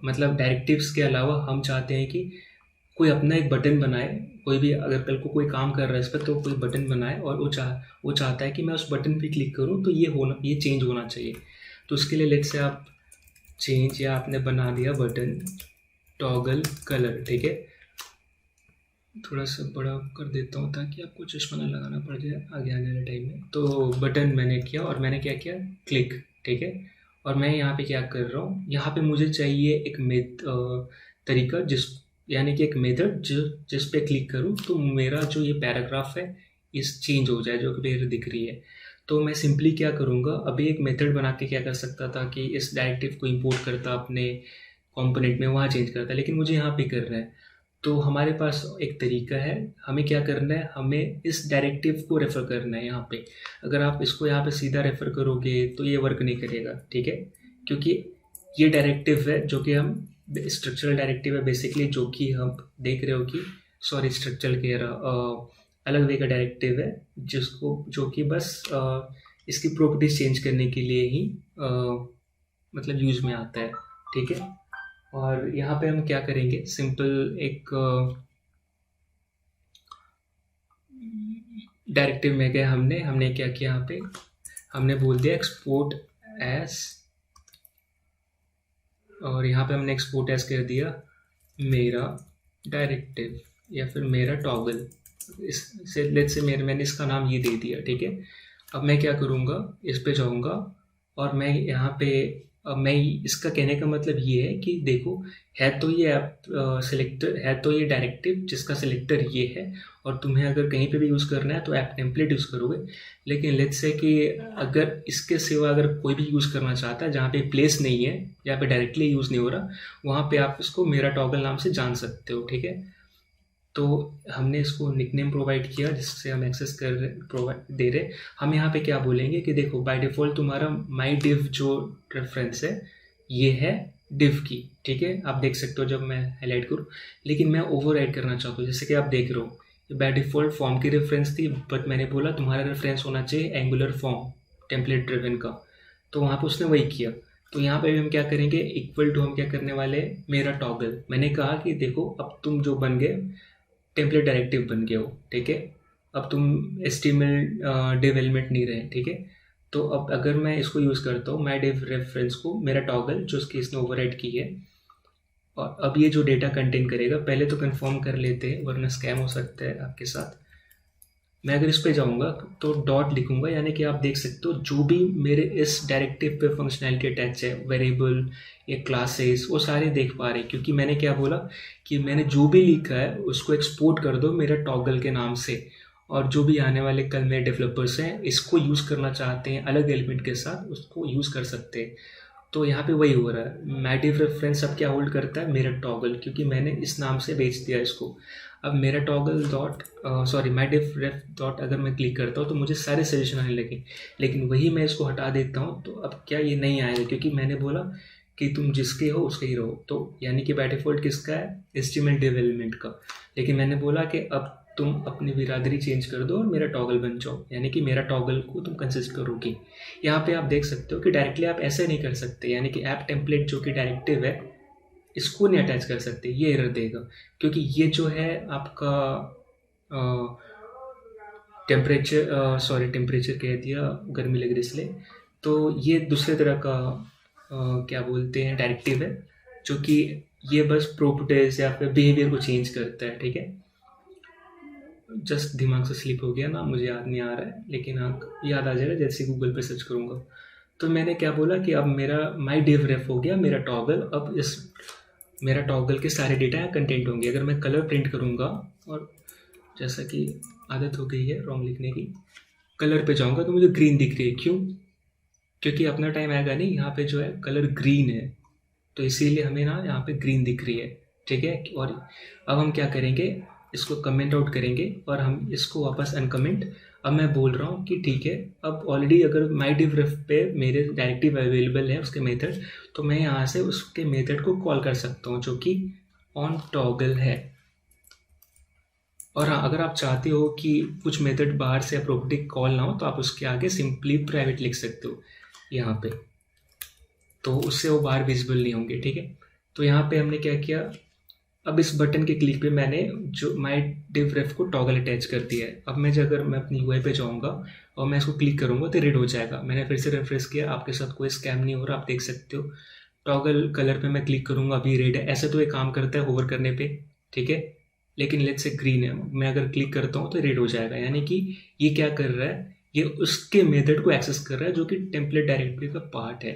मतलब डायरेक्टिव्स के अलावा हम चाहते हैं कि कोई अपना एक बटन बनाए, कोई भी अगर कल को कोई काम कर रहा है इस पर, तो कोई बटन बनाए और वो चाहता है कि मैं उस बटन पे क्लिक करूँ तो ये चेंज होना चाहिए। तो उसके लिए लेट्स से आप चेंज, या आपने बना दिया बटन टॉगल कलर, ठीक है। थोड़ा सा बड़ा कर देता हूँ ताकि आपको चश्मा ना लगाना पड़ जाए आगे आने वाले टाइम में। तो बटन मैंने किया, और मैंने क्या किया, क्लिक, ठीक है। और मैं यहाँ पे क्या कर रहा हूँ, यहाँ पे मुझे चाहिए एक तरीका, यानी कि एक मेथड जिस पे क्लिक करूँ तो मेरा जो ये पैराग्राफ है इस चेंज हो जाए, जो कि मेरे दिख रही है। तो मैं सिंपली क्या करूँगा, अभी एक मेथड बना के क्या कर सकता था कि इस डायरेक्टिव को इंपोर्ट करता अपने कंपोनेंट में, वहाँ चेंज करता, लेकिन मुझे यहाँ पे करना है। तो हमारे पास एक तरीका है, हमें क्या करना है, हमें इस डायरेक्टिव को रेफ़र करना है यहाँ पे। अगर आप इसको यहाँ पे सीधा रेफ़र करोगे तो ये वर्क नहीं करेगा, ठीक है। क्योंकि ये डायरेक्टिव है जो कि हम स्ट्रक्चरल डायरेक्टिव है बेसिकली, जो कि हम देख रहे हो कि, सॉरी स्ट्रक्चरल कह रहा, अलग वे का डायरेक्टिव है, जो कि बस इसकी प्रॉपर्टीज चेंज करने के लिए ही मतलब यूज में आता है, ठीक है। और यहाँ पे हम क्या करेंगे, सिंपल एक डायरेक्टिव में गए, हमने क्या किया, यहाँ पे हमने बोल दिया एक्सपोर्ट एज, और यहाँ पे हमने एक्सपोर्ट एज कर दिया मेरा डायरेक्टिव या फिर मेरा टॉगल। इससे लेट्स से मैंने इसका नाम ये दे दिया, ठीक है। अब मैं क्या करूँगा, इस पे जाऊँगा और मैं यहाँ पे मैं इसका कहने का मतलब ये है कि देखो, है तो ये ऐप सिलेक्टर, है तो ये डायरेक्टिव जिसका सिलेक्टर ये है, और तुम्हें अगर कहीं पे भी यूज़ करना है तो ऐप टेम्पलेट यूज़ करोगे। लेकिन लेट्स से कि अगर इसके सिवा अगर कोई भी यूज़ करना चाहता है जहाँ पे प्लेस नहीं है, जहाँ पे डायरेक्टली यूज़ नहीं हो रहा, वहाँ पे आप इसको मेरा टॉगल नाम से जान सकते हो, ठीक है। तो हमने इसको निकनेम प्रोवाइड किया जिससे हम एक्सेस कर रहे, प्रोवाइड दे रहे। हम यहाँ पे क्या बोलेंगे कि देखो बाय डिफ़ॉल्ट तुम्हारा माई डिव जो रेफरेंस है ये है डिव की, ठीक है। आप देख सकते हो जब मैं हाईलाइट करूँ, लेकिन मैं ओवरराइड करना चाहता हूँ, जैसे कि आप देख रहे हो ये बाय डिफ़ॉल्ट फॉर्म की रेफरेंस थी, बट मैंने बोला तुम्हारा रेफरेंस होना चाहिए एंगुलर फॉर्म टेम्पलेट ड्रिवन का, तो वहाँ पे उसने वही किया। तो यहाँ पे भी हम क्या करेंगे, इक्वल टू हम क्या करने वाले, मेरा टॉगल। मैंने कहा कि देखो अब तुम जो बन गए टेम्पलेट डायरेक्टिव बन गए हो, ठीक है। अब तुम HTML डिव एलिमेंट नहीं रहे, ठीक है। तो अब अगर मैं इसको यूज़ करता हूँ माई डिव रेफरेंस को, मेरा टॉगल जो उसकी इसने ओवरराइड की है, और अब ये जो डेटा कंटेन करेगा, पहले तो कंफर्म कर लेते हैं वरना स्कैम हो सकता है आपके साथ। मैं अगर इस पे जाऊंगा तो डॉट लिखूंगा, यानी कि आप देख सकते हो जो भी मेरे इस डायरेक्टिव पे फंक्शनैलिटी अटैच है, वेरिएबल या क्लासेस, वो सारे देख पा रहे हैं, क्योंकि मैंने क्या बोला कि मैंने जो भी लिखा है उसको एक्सपोर्ट कर दो मेरा टॉगल के नाम से, और जो भी आने वाले कल मेरे डेवलपर्स हैं इसको यूज़ करना चाहते हैं अलग एलिमेंट के साथ, उसको यूज़ कर सकते हैं। तो यहाँ पे वही हो रहा है, मैडिव रेफरेंस अब क्या होल्ड करता है, मेरा टॉगल, क्योंकि मैंने इस नाम से बेच दिया इसको। अब मेरा टॉगल डॉट सॉरी मैडिव रेफ डॉट अगर मैं क्लिक करता हूँ तो मुझे सारे सजेशन आने लगे, लेकिन वही मैं इसको हटा देता हूँ तो अब क्या ये नहीं आएगा, क्योंकि मैंने बोला कि तुम जिसके हो उसके ही रहो। तो यानी कि बाय डिफॉल्ट किसका है, एस्टीमेट डिव एलिमेंट का, लेकिन मैंने बोला कि अब तुम अपनी बिरादरी चेंज कर दो और मेरा टॉगल बन जाओ, यानी कि मेरा टॉगल को तुम कंसिस्ट करोगे। यहाँ पे आप देख सकते हो कि डायरेक्टली आप ऐसे नहीं कर सकते, यानी कि ऐप टेम्पलेट जो कि डायरेक्टिव है इसको नहीं अटैच कर सकते, ये एरर देगा, क्योंकि ये जो है आपका टेम्परेचर कह दिया, गर्मी लग रही इसलिए, तो ये दूसरे तरह का क्या बोलते हैं डायरेक्टिव है, जो कि ये बस प्रॉपर्टीज या फिर बिहेवियर को चेंज करता है। ठीक है, जस्ट दिमाग से स्लिप हो गया ना, मुझे याद नहीं आ रहा है, लेकिन आप याद आ जाएगा जैसे गूगल पे सर्च करूँगा। तो मैंने क्या बोला कि अब मेरा माई डिव रेफ हो गया मेरा टॉगल, अब इस मेरा टॉगल के सारे डेटा यहाँ कंटेंट होंगे। अगर मैं कलर प्रिंट करूँगा, और जैसा कि आदत हो गई है रॉन्ग लिखने की, कलर पे जाऊँगा तो मुझे ग्रीन दिख रही है, क्यों, क्योंकि अपना टाइम आएगा नहीं, यहाँ पे जो है कलर ग्रीन है, तो इसीलिए हमें ना यहाँ पे ग्रीन दिख रही है। ठीक है, और अब हम क्या करेंगे, इसको कमेंट आउट करेंगे और हम इसको वापस अनकमेंट। अब मैं बोल रहा हूँ कि ठीक है, अब ऑलरेडी अगर माई डिव रेफ पे मेरे डायरेक्टिव अवेलेबल है उसके मेथड, तो मैं यहाँ से उसके मेथड को कॉल कर सकता हूँ जो कि ऑन टॉगल है। और हाँ, अगर आप चाहते हो कि कुछ मेथड बाहर से प्रॉपर्टी कॉल ना हो तो आप उसके आगे सिंपली प्राइवेट लिख सकते हो यहाँ पे, तो उससे वो बाहर विजिबल नहीं होंगे। ठीक है, तो यहाँ पे हमने क्या किया, अब इस बटन के क्लिक पे मैंने जो माई डिव रेफ को टॉगल अटैच कर दिया है। अब मैं अगर मैं अपनी यूआई पे जाऊँगा और मैं इसको क्लिक करूँगा तो रेड हो जाएगा। मैंने फिर से रिफ्रेश किया, आपके साथ कोई स्कैम नहीं हो रहा, आप देख सकते हो। टॉगल कलर पे मैं क्लिक करूँगा, अभी रेड है, ऐसे तो ये काम करता है होवर करने पे। ठीक है, लेकिन लेट्स से ग्रीन है, मैं अगर क्लिक करता हूँ तो रेड हो जाएगा, यानी कि ये क्या कर रहा है, ये उसके मेथड को एक्सेस कर रहा है जो कि टेम्पलेट डायरेक्टरी का पार्ट है।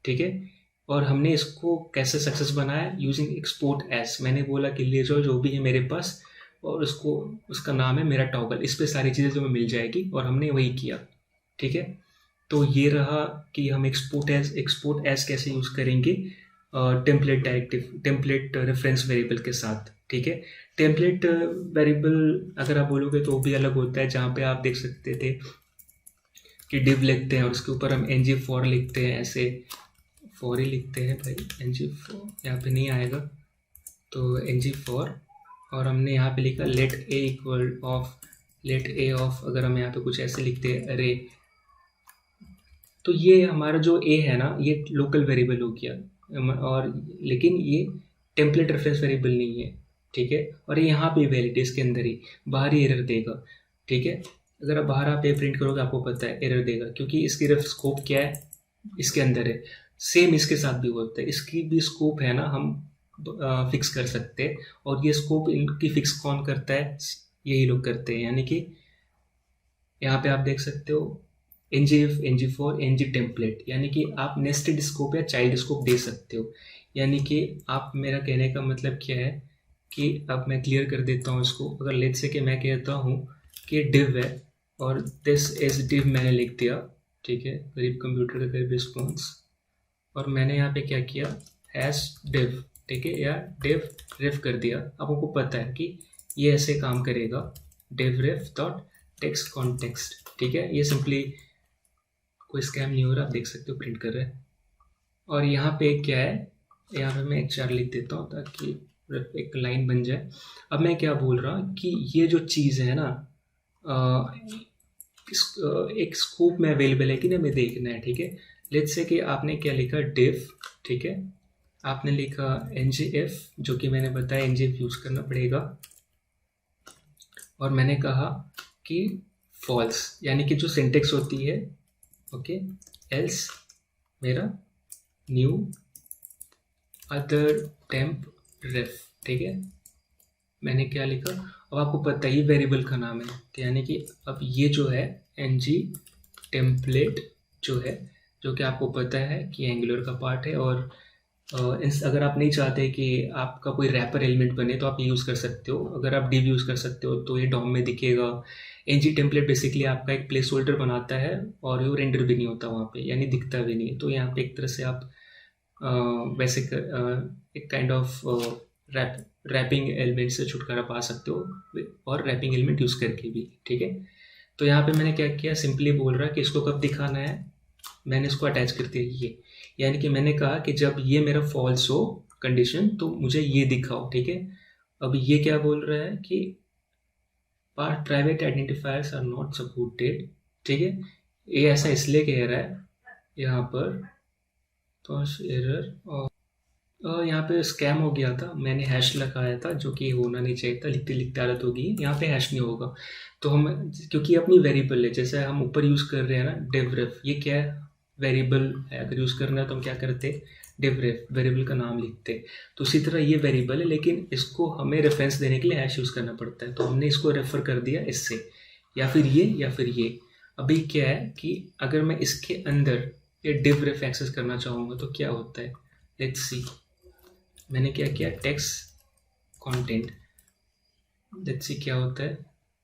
ठीक है, और हमने इसको कैसे सक्सेस बनाया, यूजिंग एक्सपोर्ट एज। मैंने बोला कि ले जाओ जो भी है मेरे पास, और उसको उसका नाम है मेरा टॉगल, इस पे सारी चीज़ें जो में मिल जाएगी, और हमने वही किया। ठीक है, तो ये रहा कि हम एक्सपोर्ट एज कैसे यूज़ करेंगे टेम्पलेट रेफरेंस वेरिएबल के साथ। ठीक है, टेम्पलेट वेरिएबल अगर आप बोलोगे तो वो भी अलग होता है, जहाँ पे आप देख सकते थे कि डिव लिखते हैं और उसके ऊपर हम ng4 लिखते हैं, ऐसे फॉर ही लिखते हैं भाई, ng4 यहाँ पे नहीं आएगा, तो ng4, और हमने यहाँ पे लिखा लेट ए ऑफ, अगर हम यहाँ पे कुछ ऐसे लिखते हैं अरे, तो ये हमारा जो ए है ना, ये लोकल वेरिएबल हो गया, और लेकिन ये टेम्पलेट रेफरेंस वेरिएबल नहीं है। ठीक है, और ये यहाँ पे वैलिड है, इसके अंदर ही बाहर ही एरर देगा। ठीक है, अगर आप बाहर आप ए प्रिंट करोगे आपको पता है एरर देगा, क्योंकि इसकी रेफ स्कोप क्या है, इसके अंदर है। सेम इसके साथ भी होता है, इसकी भी स्कोप है ना, हम फिक्स कर सकते हैं, और ये स्कोप इनकी फिक्स कौन करता है, यही लोग करते हैं। यानी कि यहाँ पे आप देख सकते हो ngif, ng4, ng टेम्पलेट, यानी कि आप नेस्टेड स्कोप या चाइल्ड स्कोप दे सकते हो। यानी कि आप, मेरा कहने का मतलब क्या है कि अब मैं क्लियर कर देता हूँ इसको। अगर लेट्स से कि मैं कहता हूँ कि डिव है और दिस इज डिव मैंने लिख दिया, ठीक है, गरीब कंप्यूटर का गरीब रिस्पॉन्स, और मैंने यहाँ पे क्या किया, हैश डिव, ठीक है, या डिव रेफ कर दिया। अब आपको पता है कि ये ऐसे काम करेगा, डिव रेफ डॉट टेक्स्ट कॉन्टेक्स्ट। ठीक है, ये सिंपली कोई स्कैम नहीं हो रहा, आप देख सकते हो प्रिंट कर रहे हैं। और यहाँ पे क्या है, यहाँ पे मैं HR लिख देता हूँ ताकि एक लाइन बन जाए। अब मैं क्या बोल रहा हूँ कि ये जो चीज़ है ना, एक स्कोप में अवेलेबल है कि नहीं, हमें देखना है। ठीक है, लेट्स से कि आपने क्या लिखा, डिव, ठीक है, आपने लिखा ngif, जो कि मैंने बताया ngif यूज़ करना पड़ेगा, और मैंने कहा कि फॉल्स, यानी कि जो सिंटेक्स होती है, ओके, एल्स मेरा न्यू अदर टेम्प रेफ, ठीक है। मैंने क्या लिखा, अब आपको पता ही वेरिएबल का नाम है, तो यानी कि अब ये जो है ng टेम्पलेट जो है, जो कि आपको पता है कि एंगुलर का पार्ट है, और अगर आप नहीं चाहते कि आपका कोई रैपर एलिमेंट बने तो आप ये यूज़ कर सकते हो। अगर आप div यूज़ कर सकते हो तो ये डॉम में दिखेगा। ng टेम्पलेट बेसिकली आपका एक प्लेस होल्डर बनाता है और वो रेंडर भी नहीं होता वहाँ पे, यानी दिखता भी नहीं। तो यहाँ पे एक तरह से आप वैसे एक काइंड ऑफ रैपिंग एलिमेंट से छुटकारा पा सकते हो, और रैपिंग एलिमेंट यूज़ करके भी, ठीक है। तो यहाँ पे मैंने क्या किया, सिंपली बोल रहा है कि इसको कब दिखाना है, मैंने इसको अटैच कर दिया ये, यानी कि मैंने कहा कि जब ये मेरा फॉल्स हो कंडीशन तो मुझे ये दिखाओ, ठीक है। अब ये क्या बोल रहा है कि part private identifiers are not supported, ठीक है। ये ऐसा इसलिए कह रहा है यहाँ पर, तो एरर, और यहाँ पे स्कैम हो गया था, मैंने हैश लगाया था जो कि होना नहीं चाहिए था, लिखते लिखते आदत होगी, यहाँ पे हैश नहीं होगा। तो हम, क्योंकि अपनी वेरिएबल है, जैसे हम ऊपर यूज़ कर रहे हैं ना डिवरेफ, ये क्या है, वेरिएबल है। अगर यूज़ करना है तो हम क्या करते, डिवरेफ वेरिएबल का नाम लिखते। तो उसी तरह ये वेरिएबल है, लेकिन इसको हमें रेफरेंस देने के लिए हैश यूज़ करना पड़ता है, तो हमने इसको रेफर कर दिया इससे, या फिर ये या फिर ये। अभी क्या है कि अगर मैं इसके अंदर ये डिवरेफ एक्सेस करना चाहूँगा तो क्या होता है, लेट्स सी। मैंने क्या किया, टेक्स्ट कंटेंट, लेट्स सी क्या होता है,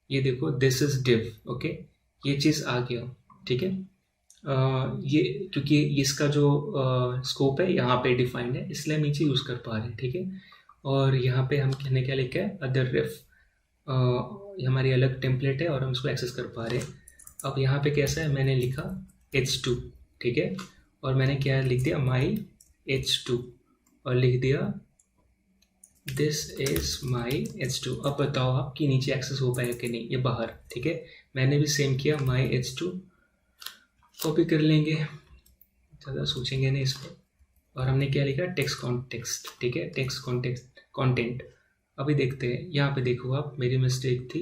ये देखो दिस इज डिव, ओके, ये चीज़ आ गया, ठीक है। ये क्योंकि इसका जो स्कोप है यहाँ पे डिफाइंड है, इसलिए हम नीचे यूज़ कर पा रहे हैं, ठीक है। और यहाँ पे हम कहने क्या लिखा है, अदर रेफ, हमारी अलग टेम्पलेट है और हम इसको एक्सेस कर पा रहे हैं। अब यहाँ पे कैसा है, मैंने लिखा h2, ठीक है, और मैंने क्या लिख दिया, माई h2, और लिख दिया दिस इज माई h2। अब बताओ आप कि नीचे एक्सेस हो पाएगा कि नहीं, ये बाहर, ठीक है। मैंने भी सेम किया, माई h2 कॉपी कर लेंगे, ज़्यादा सोचेंगे नहीं इस पर, और हमने क्या लिखा, टेक्स्ट कॉन्टेक्स्ट, ठीक है, टेक्स्ट कॉन्टेक्स्ट कंटेंट। अभी देखते हैं, यहाँ पे देखो आप, मेरी मिस्टेक थी,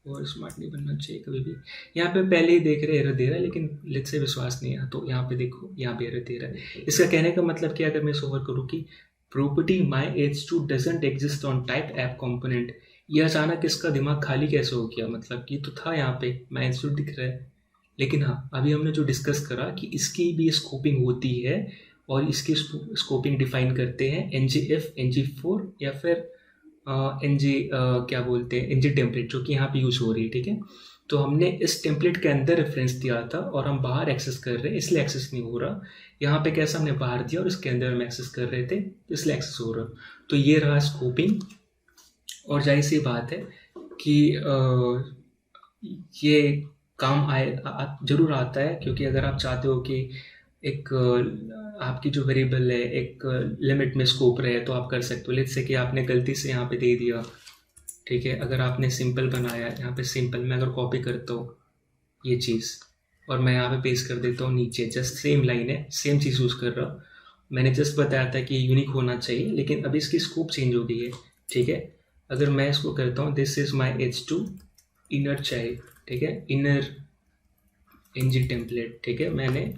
और स्मार्ट नहीं बनना चाहिए कभी भी। यहाँ पे पहले ही देख रहे एरर दे रहा है, लेकिन लेट्स से विश्वास नहीं है, तो यहाँ पे देखो, यहाँ पे एरर दे रहा है। इसका कहने का मतलब क्या, अगर मैं इस ओवर करूँ कि property my h2 doesn't exist on type app component, ये अचानक इसका दिमाग खाली कैसे हो गया, मतलब ये तो था यहाँ पे माई h2 दिख रहा है, लेकिन हाँ अभी हमने जो डिस्कस करा कि इसकी भी स्कोपिंग होती है, और इसकी स्कोपिंग डिफाइन करते हैं ngf, ng4 या फिर ng क्या बोलते हैं, ng टेम्पलेट, जो कि यहाँ पे यूज हो रही है, ठीक है। तो हमने इस टेम्पलेट के अंदर रेफरेंस दिया था और हम बाहर एक्सेस कर रहे हैं, इसलिए एक्सेस नहीं हो रहा। यहाँ पे कैसा, हमने बाहर दिया और इसके अंदर हम एक्सेस कर रहे थे, इसलिए एक्सेस हो रहा। तो ये रहा स्कोपिंग। और जाहिर सी बात है कि ये काम जरूर आता है, क्योंकि अगर आप चाहते हो कि एक आपकी जो वेरिएबल है एक लिमिट में स्कोप रहे, तो आप कर सकते हो। लेट्स से कि आपने गलती से यहाँ पे दे दिया, ठीक है, अगर आपने सिंपल बनाया, यहाँ पे सिंपल मैं अगर कॉपी करता हूँ ये चीज़, और मैं यहाँ पे पेस्ट कर देता हूँ नीचे, जस्ट सेम लाइन है, सेम चीज़ यूज़ कर रहा हूँ। मैंने जस्ट बताया था कि यूनिक होना चाहिए, लेकिन अभी इसकी स्कोप चेंज हो गई है, ठीक है। अगर मैं इसको करता हूँ, this is my h2 inner child, ठीक है, इनर ng टेम्पलेट, ठीक है। मैंने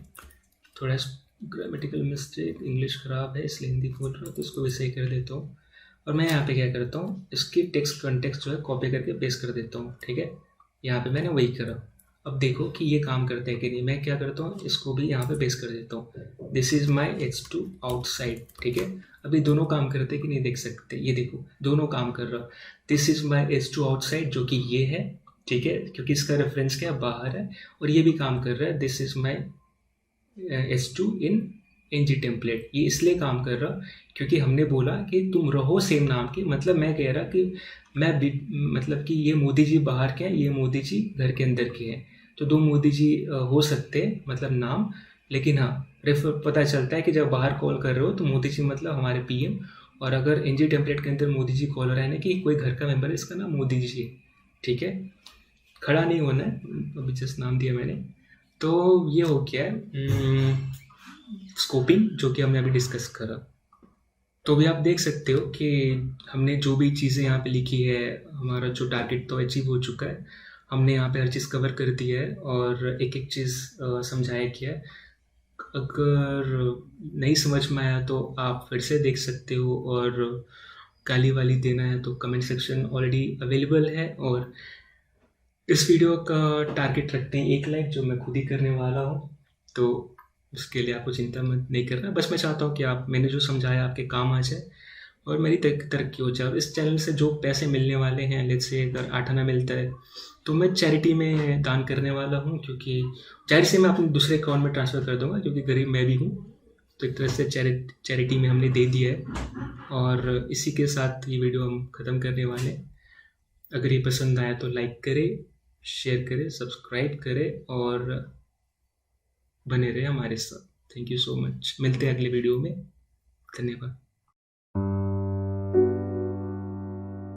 थोड़ा ग्रामेटिकल मिस्टेक, इंग्लिश ख़राब है इसलिए हिंदी बोल रहा हूँ, तो इसको भी सही कर देता हूँ। और मैं यहाँ पे क्या करता हूँ, इसकी टेक्स्ट कॉन्टेक्स्ट जो है कॉपी करके पेस्ट कर देता हूँ, ठीक है। यहाँ पे मैंने वही करा। अब देखो कि ये काम करता है कि नहीं। मैं क्या करता हूँ, इसको भी यहाँ पे पेस्ट कर देता हूँ, this is my h2 outside, ठीक है। अभी दोनों काम करते हैं कि नहीं, देख सकते, ये देखो दोनों काम कर रहा। This is my h2 outside, जो कि ये है, ठीक है, क्योंकि इसका रेफरेंस क्या बाहर है, और ये भी काम कर रहा है, this is my h2 in ng template. ये इसलिए काम कर रहा क्योंकि हमने बोला कि तुम रहो सेम नाम के, मतलब मैं कह रहा कि मैं मतलब कि ये मोदी जी बाहर के हैं, ये मोदी जी घर के अंदर के हैं, तो दो मोदी जी हो सकते हैं, मतलब नाम, लेकिन हाँ रेफर पता चलता है कि जब बाहर कॉल कर रहे हो तो मोदी जी मतलब हमारे पीएम, और अगर ng टेम्पलेट के अंदर मोदी जी कॉल हो रहा है ना कि कोई घर का मेंबर है, इसका नाम मोदी जी है, ठीक है, खड़ा नहीं होना है, अभी जस्ट नाम दिया मैंने। तो ये हो गया है स्कोपिंग, जो कि हमने अभी डिस्कस करा। तो भी आप देख सकते हो कि हमने जो भी चीज़ें यहाँ पे लिखी है, हमारा जो टारगेट तो अचीव हो चुका है। हमने यहाँ पे हर चीज़ कवर कर दी है और एक एक चीज़ समझाया किया है। अगर नहीं समझ में आया तो आप फिर से देख सकते हो, और गाली वाली देना है तो कमेंट सेक्शन ऑलरेडी अवेलेबल है। और इस वीडियो का टारगेट रखते हैं 1 लाइक, जो मैं खुद ही करने वाला हूँ, तो उसके लिए आपको चिंता मत नहीं करना। बस मैं चाहता हूँ कि आप, मैंने जो समझाया आपके काम आ जाए और मेरी तरक्की हो जाए। और इस चैनल से जो पैसे मिलने वाले हैं, लेट्स से अगर 8 आना मिलता है तो मैं चैरिटी में दान करने वाला हूँ, क्योंकि जाहिर से मैं अपने दूसरे अकाउंट में ट्रांसफ़र कर दूंगा, क्योंकि गरीब मैं भी हूँ। तो एक तरह से चैरिटी में हमने दे दिया है। और इसी के साथ ये वीडियो हम ख़त्म करने वाले हैं। अगर ये पसंद आया तो लाइक करें, शेयर करें, सब्सक्राइब करें और बने रहे हमारे साथ। Thank you so much. मिलते हैं अगले वीडियो में। धन्यवाद।